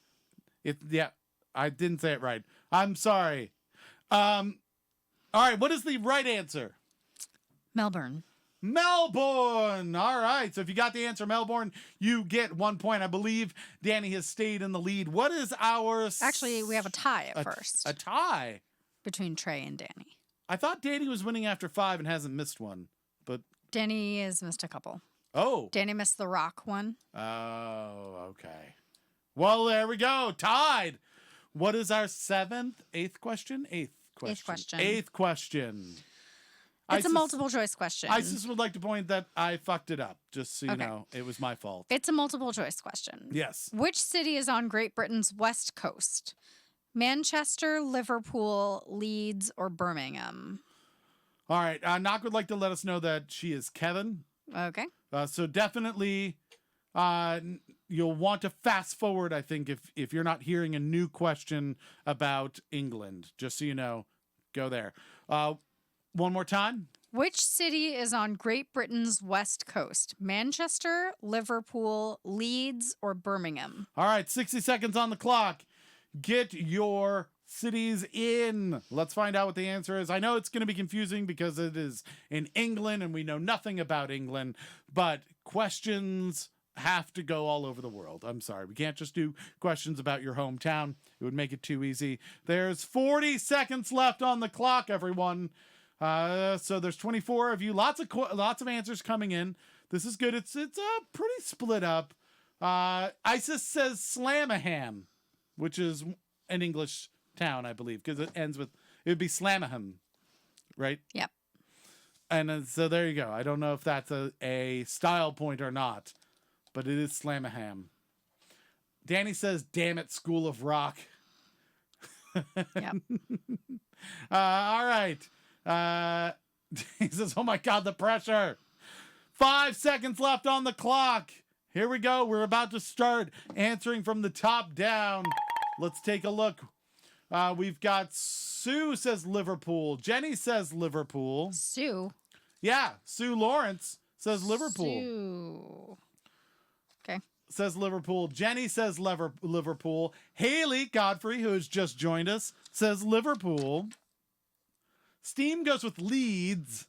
I didn't say it right. I'm sorry. All right, what is the right answer? Melbourne. Melbourne. All right. So if you got the answer Melbourne, you get 1 point. I believe Danny has stayed in the lead. What is our... Actually, we have a tie at first. A tie? Between Trey and Danny. I thought Danny was winning after 5 and hasn't missed one, but... Danny has missed a couple. Oh. Danny missed the Rock one. Oh, okay. Well, there we go. Tied. What is our eighth question? Eighth question. It's a multiple choice question. Isis would like to point that I fucked it up, just so you know. It was my fault. It's a multiple choice question. Yes. Which city is on Great Britain's west coast? Manchester, Liverpool, Leeds, or Birmingham? All right. Knock would like to let us know that she is Kevin. Okay. So definitely you'll want to fast forward, I think, if you're not hearing a new question about England. Just so you know, go there. One more time. Which city is on Great Britain's west coast? Manchester, Liverpool, Leeds, or Birmingham? All right, 60 seconds on the clock. Get your cities in. Let's find out what the answer is. I know it's going to be confusing because it is in England and we know nothing about England, but questions have to go all over the world. I'm sorry. We can't just do questions about your hometown. It would make it too easy. There's 40 seconds left on the clock, everyone. So there's 24 of you. Lots of answers coming in. This is good. It's pretty split up. Isis says Slamaham, which is an English town, I believe, because it ends with, it would be Slamaham, right? Yep. And so there you go. I don't know if that's a style point or not, but it is Slamaham. Danny says, damn it, School of Rock. Yep. All right. He says, oh my God, the pressure. 5 seconds left on the clock. Here we go. We're about to start answering from the top down. Let's take a look. We've got Sue says Liverpool. Jenny says Liverpool. Sue? Yeah, Sue Lawrence says Liverpool. Sue. Okay. says Liverpool. Jenny says Liverpool. Haley Godfrey, who has just joined us, says Liverpool. Steam goes with Leeds.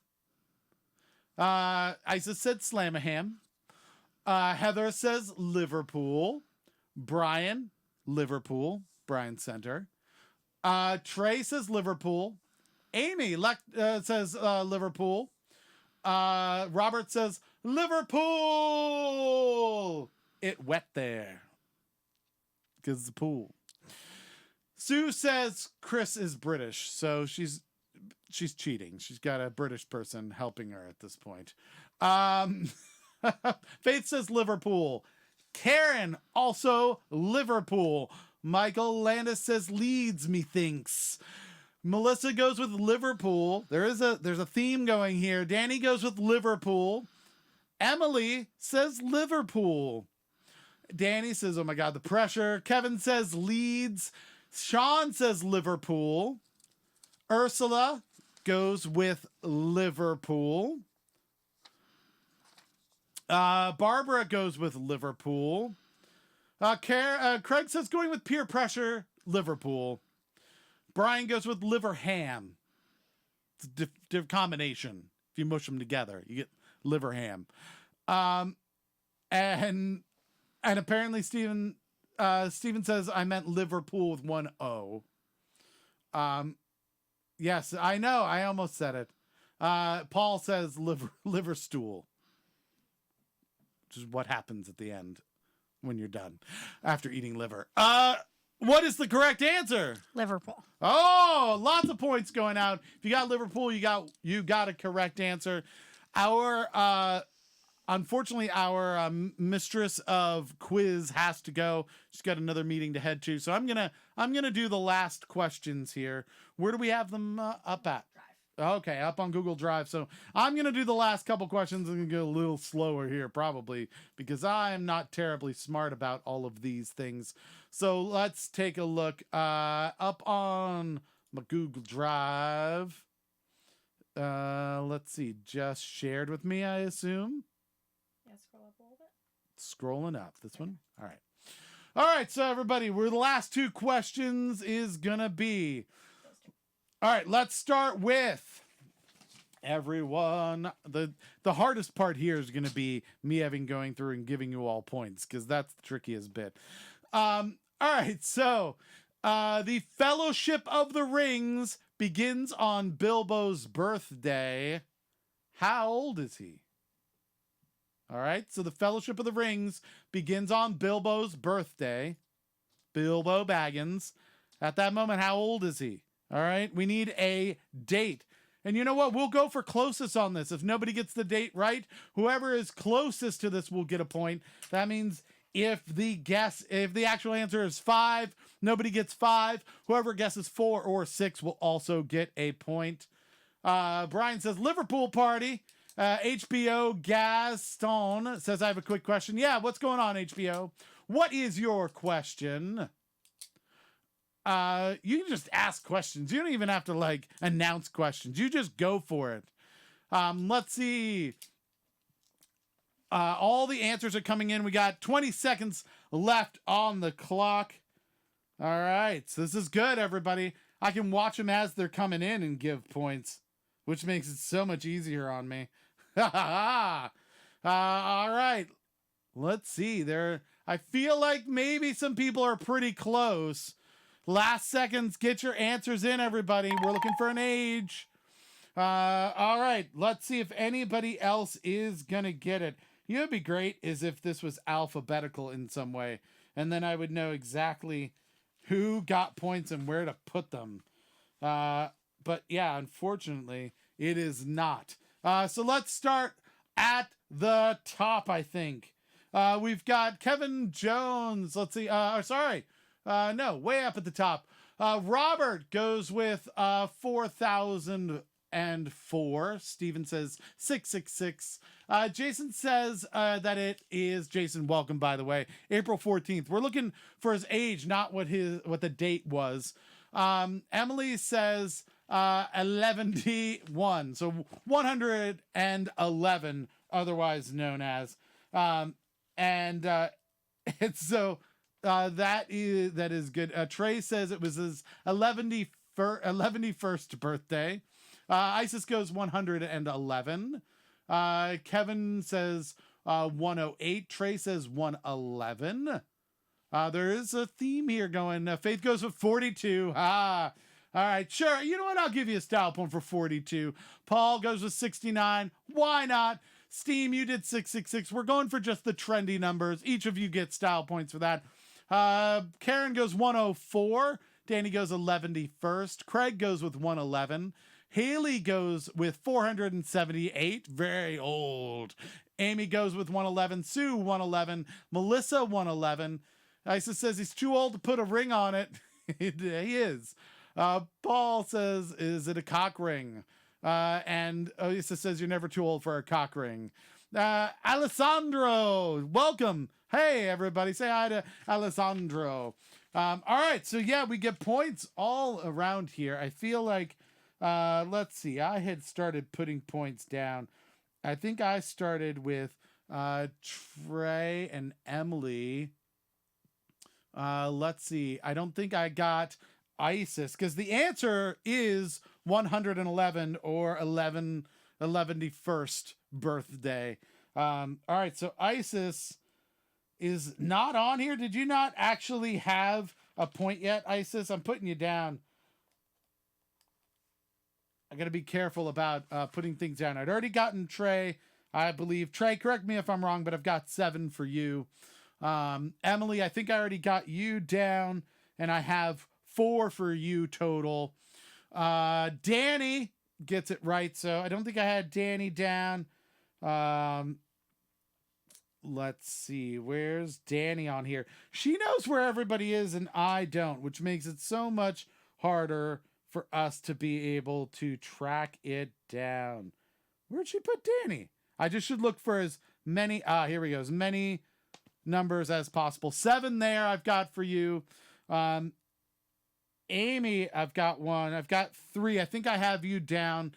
Isis said Slamaham. Heather says Liverpool. Brian, Liverpool. Brian Center. Trey says Liverpool. Amy says Liverpool. Robert says Liverpool. It wet there because it's a pool. Sue says Chris is British, so she's cheating. She's got a British person helping her at this point. Faith says Liverpool. Karen also Liverpool. Michael Landis says Leeds, methinks. Melissa goes with Liverpool. There's a theme going here. Danny goes with Liverpool. Emily says Liverpool. Danny says, oh my God, the pressure. Kevin says Leeds. Sean says Liverpool. Ursula goes with Liverpool. Barbara goes with Liverpool. Craig says going with peer pressure, Liverpool. Brian goes with liver ham. It's a different combination. If you mush them together, you get liver ham. And apparently Steven says I meant Liverpool with one O. Yes, I know. I almost said it. Paul says liver stool, which is what happens at the end when you're done after eating liver. What is the correct answer? Liverpool. Oh, lots of points going out. If you got Liverpool, you got a correct answer. Unfortunately, our mistress of quiz has to go. She's got another meeting to head to. So I'm gonna do the last questions here. Where do we have them up at? Okay, up on Google Drive. So I'm going to do the last couple questions and go a little slower here, probably, because I am not terribly smart about all of these things. So let's take a look up on my Google Drive. Let's see, just shared with me, I assume. Yeah, scroll up a little bit. Scrolling up. This one? All right. All right, so everybody, where the last two questions is going to be. All right, let's start with everyone. The hardest part here is going to be me going through and giving you all points, because that's the trickiest bit. All right, so the Fellowship of the Rings begins on Bilbo's birthday. How old is he? All right, so the Fellowship of the Rings begins on Bilbo's birthday. Bilbo Baggins. At that moment, how old is he? All right, we need a date. And you know what? We'll go for closest on this. If nobody gets the date right, whoever is closest to this will get a point. That means if the actual answer is 5, nobody gets 5. Whoever guesses 4 or 6 will also get a point. Brian says Liverpool party. HBO Gaston says I have a quick question. Yeah, what's going on, HBO? What is your question? You can just ask questions. You don't even have to announce questions. You just go for it. Let's see. All the answers are coming in. We got 20 seconds left on the clock. All right. So this is good, everybody. I can watch them as they're coming in and give points, which makes it so much easier on me. All right. Let's see. I feel like maybe some people are pretty close. Last seconds, get your answers in, everybody. We're looking for an age. All right, let's see if anybody else is going to get it. You know what would be great is if this was alphabetical in some way, and then I would know exactly who got points and where to put them. But yeah, unfortunately, it is not. So let's start at the top, I think. We've got Kevin Jones. Let's see. No, way up at the top. Robert goes with 4004. Steven says 666. Jason says that it is Jason. Welcome, by the way. April 14th. We're looking for his age, not what the date was. Emily says 11D1. So 111, otherwise known as. And And so that is good. Trey says it was his 11st birthday. Isis goes 111. Kevin says 108. Trey says 111. There is a theme here going. Faith goes with 42. All right, sure. You know what? I'll give you a style point for 42. Paul goes with 69. Why not? Steam, you did 666. We're going for just the trendy numbers. Each of you get style points for that. Karen goes 104. Danny goes 111st. Craig goes with 111. Haley goes with 478. Very old. Amy goes with 111. Sue 111. Melissa 111. Isis says he's too old to put a ring on it. He is. Paul says, is it a cock ring? And Isis says you're never too old for a cock ring. Alessandro, welcome. Hey, everybody. Say hi to Alessandro. All right. So, yeah, we get points all around here. I feel like, let's see. I had started putting points down. I think I started with Trey and Emily. Let's see. I don't think I got Isis because the answer is 111 or 111st birthday. All right. So Isis is not on here. Did you not actually have a point yet, Isis? I'm putting you down. I got to be careful about putting things down. I'd already gotten Trey, I believe. Trey, correct me if I'm wrong, but I've got 7 for you. Emily, I think I already got you down, and I have 4 for you total. Danny gets it right, so I don't think I had Danny down. Let's see, where's Danny on here? She knows where everybody is, and I don't, which makes it so much harder for us to be able to track it down. Where'd she put Danny? I just should look for as many, here we go, as many numbers as possible. 7 there I've got for you. Amy, I've got 1. I've got 3. I think I have you down.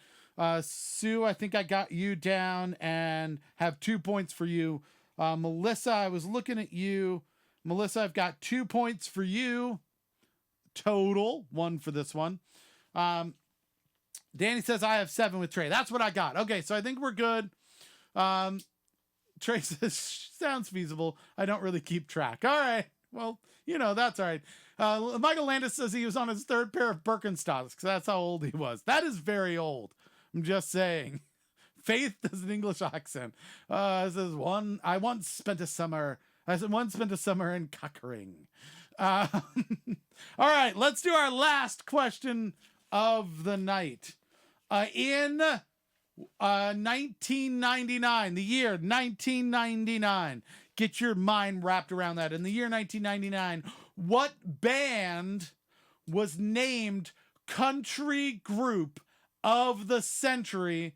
Sue, I think I got you down and have 2 points for you. Melissa, I was looking at you. Melissa, I've got 2 points for you. Total. 1 for this one. Danny says I have 7 with Trey. That's what I got. Okay, so I think we're good. Trey says, sounds feasible. I don't really keep track. All right. Well, you know, that's all right. Michael Landis says he was on his 3rd pair of Birkenstocks because that's how old he was. That is very old. I'm just saying. Faith does an English accent. It says, I once spent a summer in Cockering. All right, let's do our last question of the night. In 1999, the year 1999, get your mind wrapped around that. In the year 1999, what band was named Country Group of the Century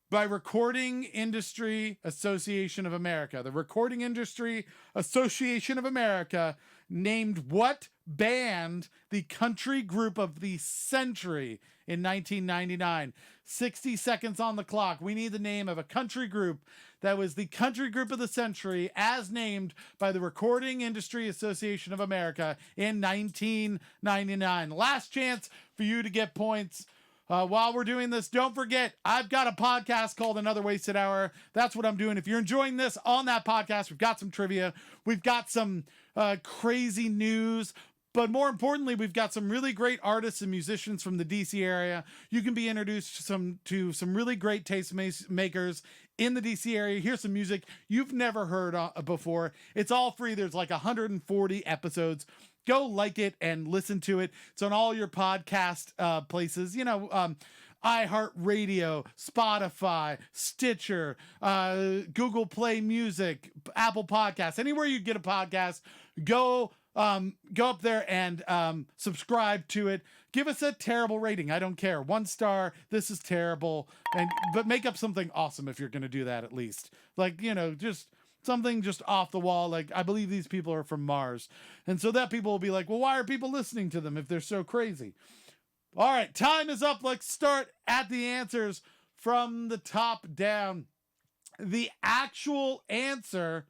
by Recording Industry Association of America? The Recording Industry Association of America named what band the Country Group of the Century in 1999. 60 seconds on the clock. We need the name of a country group that was the Country Group of the Century as named by the Recording Industry Association of America in 1999. Last chance for you to get points. While we're doing this, don't forget, I've got a podcast called Another Wasted Hour. That's what I'm doing. If you're enjoying this, on that podcast, we've got some trivia. We've got some crazy news. But more importantly, we've got some really great artists and musicians from the DC area. You can be introduced to some really great taste makers in the DC area. Here's some music you've never heard before. It's all free. There's like 140 episodes. Go like it and listen to it. It's on all your podcast places. You know, iHeartRadio, Spotify, Stitcher, Google Play Music, Apple Podcasts. Anywhere you get a podcast, go up there and subscribe to it. Give us a terrible rating. I don't care. 1 star. This is terrible. But make up something awesome if you're going to do that at least. Like, you know, just something just off the wall. Like, I believe these people are from Mars. And so that people will be like, well, why are people listening to them if they're so crazy? All right, time is up. Let's start at the answers from the top down. The actual answer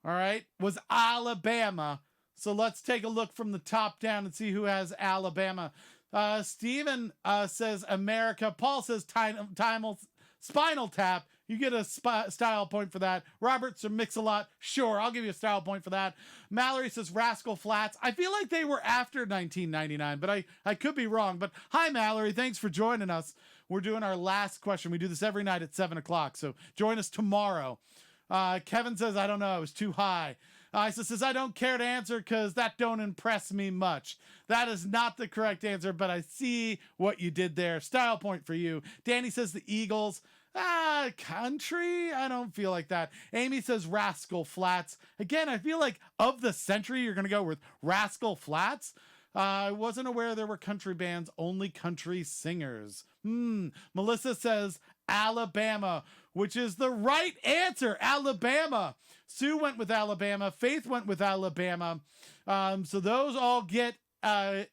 all right, was Alabama. So let's take a look from the top down and see who has Alabama. Steven says America. Paul says Spinal Tap. You get a style point for that. Robert says Mix-a-Lot. Sure, I'll give you a style point for that. Mallory says Rascal Flatts. I feel like they were after 1999, but I could be wrong. But hi, Mallory. Thanks for joining us. We're doing our last question. We do this every night at 7 o'clock, so join us tomorrow. Kevin says, I don't know. It was too high. Isa says, I don't care to answer because that don't impress me much. That is not the correct answer, but I see what you did there. Style point for you. Danny says the Eagles. Country? I don't feel like that. Amy says Rascal Flatts. Again, I feel like of the century, you're going to go with Rascal Flatts. I wasn't aware there were country bands, only country singers. Melissa says Alabama, which is the right answer. Alabama. Sue went with Alabama. Faith went with Alabama. So those all get all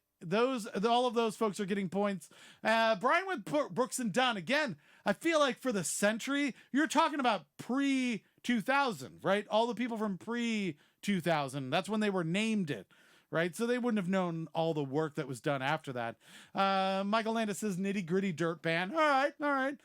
of those folks are getting points. Brian went Brooks and Dunn. Again, I feel like for the century, you're talking about pre-2000, right? All the people from pre-2000. That's when they were named it. Right, so they wouldn't have known all the work that was done after that. Michael Landis says Nitty Gritty Dirt Band. All right.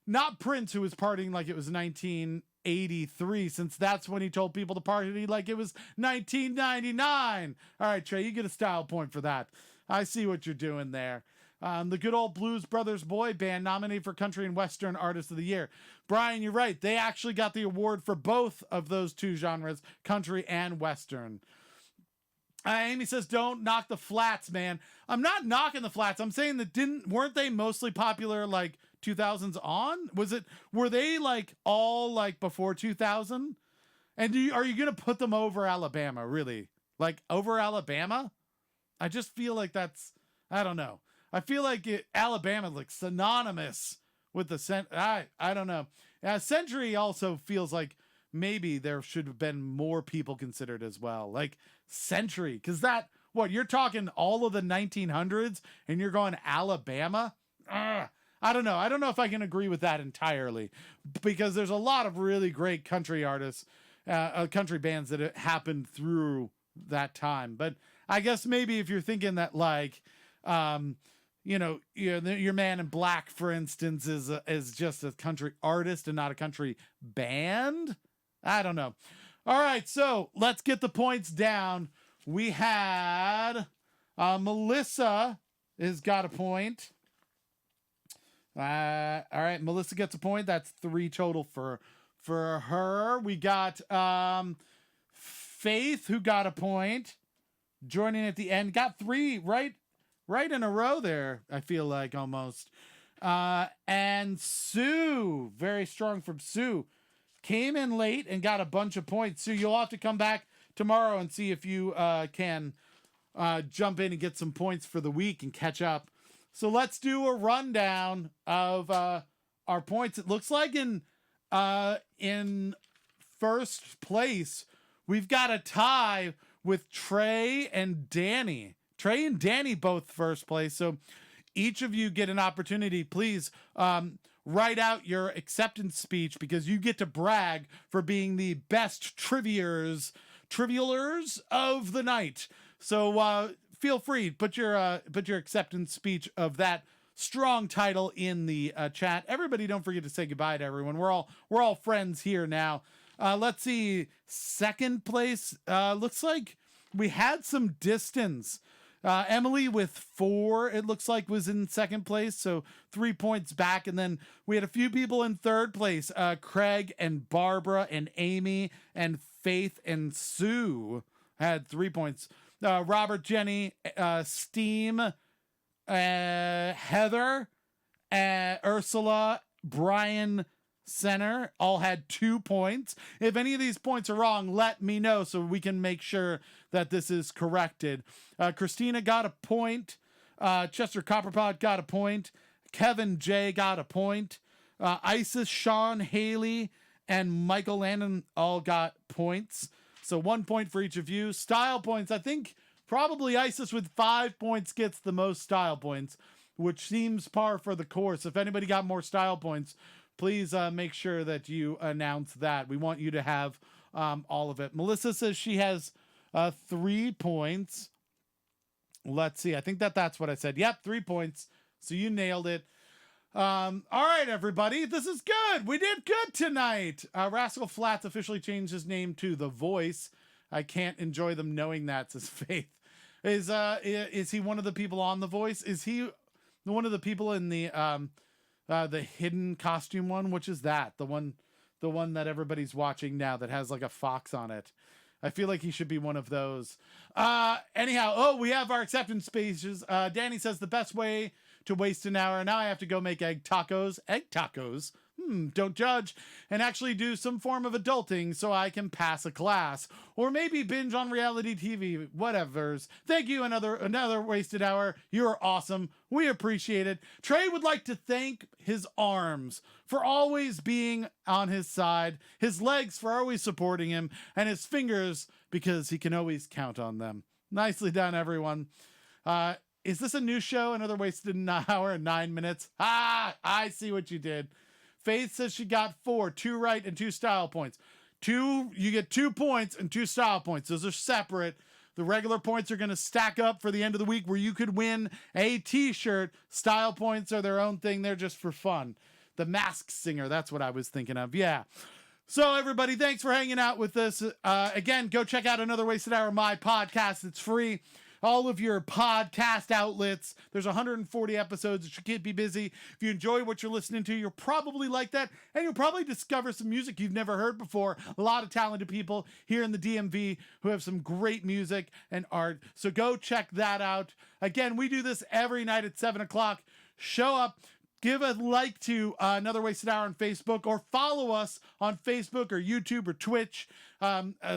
Not Prince, who was partying like it was 1983, since that's when he told people to party like it was 1999. All right, Trey, you get a style point for that. I see what you're doing there. The good old Blues Brothers boy band nominated for Country and Western Artist of the Year. Brian, you're right. They actually got the award for both of those two genres, country and Western. Amy says, don't knock the Flats, man. I'm not knocking the Flats. I'm saying that weren't they mostly popular like 2000s on? Were they like all like before 2000? And are you going to put them over Alabama, really? Like over Alabama? I just feel like I don't know. I feel like Alabama like synonymous with the I don't know. Century also feels like maybe there should have been more people considered as well. Like century, because you're talking all of the 1900s and you're going Alabama? I don't know. I don't know if I can agree with that entirely, because there's a lot of really great country artists, country bands that it happened through that time. But I guess maybe if you're thinking that like, your Man in Black, for instance, is just a country artist and not a country band. I don't know. All right, so let's get the points down. We had Melissa has got a point. All right, Melissa gets a point. That's 3 total for her. We got Faith, who got a point. Joining at the end, got 3 right in a row there, I feel like, almost. And Sue, very strong from Sue, came in late and got a bunch of points. Sue, you'll have to come back tomorrow and see if you can jump in and get some points for the week and catch up. So let's do a rundown of our points. It looks like in first place, we've got a tie with Trey and Danny. Trey and Danny both first place. So each of you get an opportunity. Please write out your acceptance speech, because you get to brag for being the best trivialers of the night. So feel free, put your acceptance speech of that strong title in the chat. Everybody, don't forget to say goodbye to everyone. We're all friends here now. Let's see. Second place, looks like we had some distance. Emily with 4, it looks like, was in second place, so 3 points back. And then we had a few people in third place. Craig and Barbara and Amy and Faith and Sue had 3 points. Robert, Jenny, Steam, Heather, Ursula, Brian, Center all had 2 points. If any of these points are wrong, let me know so we can make sure that this is corrected. Christina got a point. Chester Copperpot got a point. Kevin J got a point. Isis, Sean, Haley, and Michael Landon all got points. So 1 point for each of you. Style points, I think probably Isis with 5 points gets the most style points, which seems par for the course. If anybody got more style points, please make sure that you announce that. We want you to have all of it. Melissa says she has 3 points. Let's see. I think that's what I said. Yep, 3 points. So you nailed it. All right, everybody. This is good. We did good tonight. Rascal Flatts officially changed his name to The Voice. I can't enjoy them knowing that, says Faith. Is he one of the people on The Voice? Is he one of the people in the hidden costume one? Which is that? The one that everybody's watching now that has like a fox on it. I feel like he should be one of those. Anyhow, we have our acceptance pages. Danny says the best way to waste an hour. Now I have to go make egg tacos. Egg tacos? Don't judge. And actually do some form of adulting so I can pass a class. Or maybe binge on reality TV. Whatevers. Thank you, another wasted hour. You're awesome. We appreciate it. Trey would like to thank his arms for always being on his side, his legs for always supporting him, and his fingers because he can always count on them. Nicely done, everyone. Is this a new show? Another wasted an hour and 9 minutes? I see what you did. Faith says she got 4, 2 right and 2 style points. You get 2 points and 2 style points. Those are separate. The regular points are going to stack up for the end of the week where you could win a t-shirt. Style points are their own thing. They're just for fun. The Masked Singer, that's what I was thinking of. Yeah. So everybody, thanks for hanging out with us. Again, go check out Another Wasted Hour, my podcast. It's free. All of your podcast outlets. There's 140 episodes. It should keep you busy. If you enjoy what you're listening to, you'll probably like that. And you'll probably discover some music you've never heard before. A lot of talented people here in the DMV who have some great music and art. So go check that out. Again, we do this every night at 7 o'clock. Show up. Give a like to Another Wasted Hour on Facebook, or follow us on Facebook or YouTube or Twitch.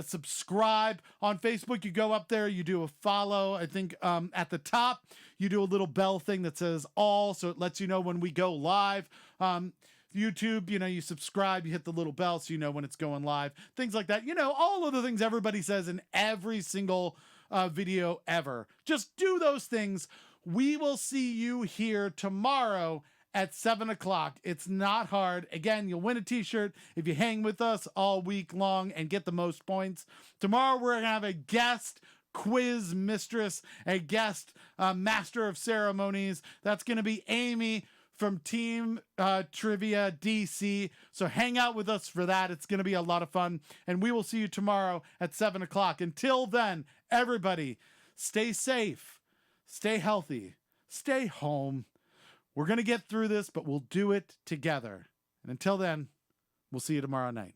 Subscribe on Facebook. You go up there, you do a follow. I think at the top, you do a little bell thing that says all, so it lets you know when we go live. YouTube, you subscribe, you hit the little bell so you know when it's going live. Things like that. All of the things everybody says in every single video ever. Just do those things. We will see you here tomorrow at 7 o'clock. It's not hard. Again, you'll win a t-shirt if you hang with us all week long and get the most points. Tomorrow, we're going to have a guest quiz mistress, a guest master of ceremonies. That's going to be Amy from Team Trivia DC. So hang out with us for that. It's going to be a lot of fun. And we will see you tomorrow at 7 o'clock. Until then, everybody, stay safe, stay healthy, stay home. We're going to get through this, but we'll do it together. And until then, we'll see you tomorrow night.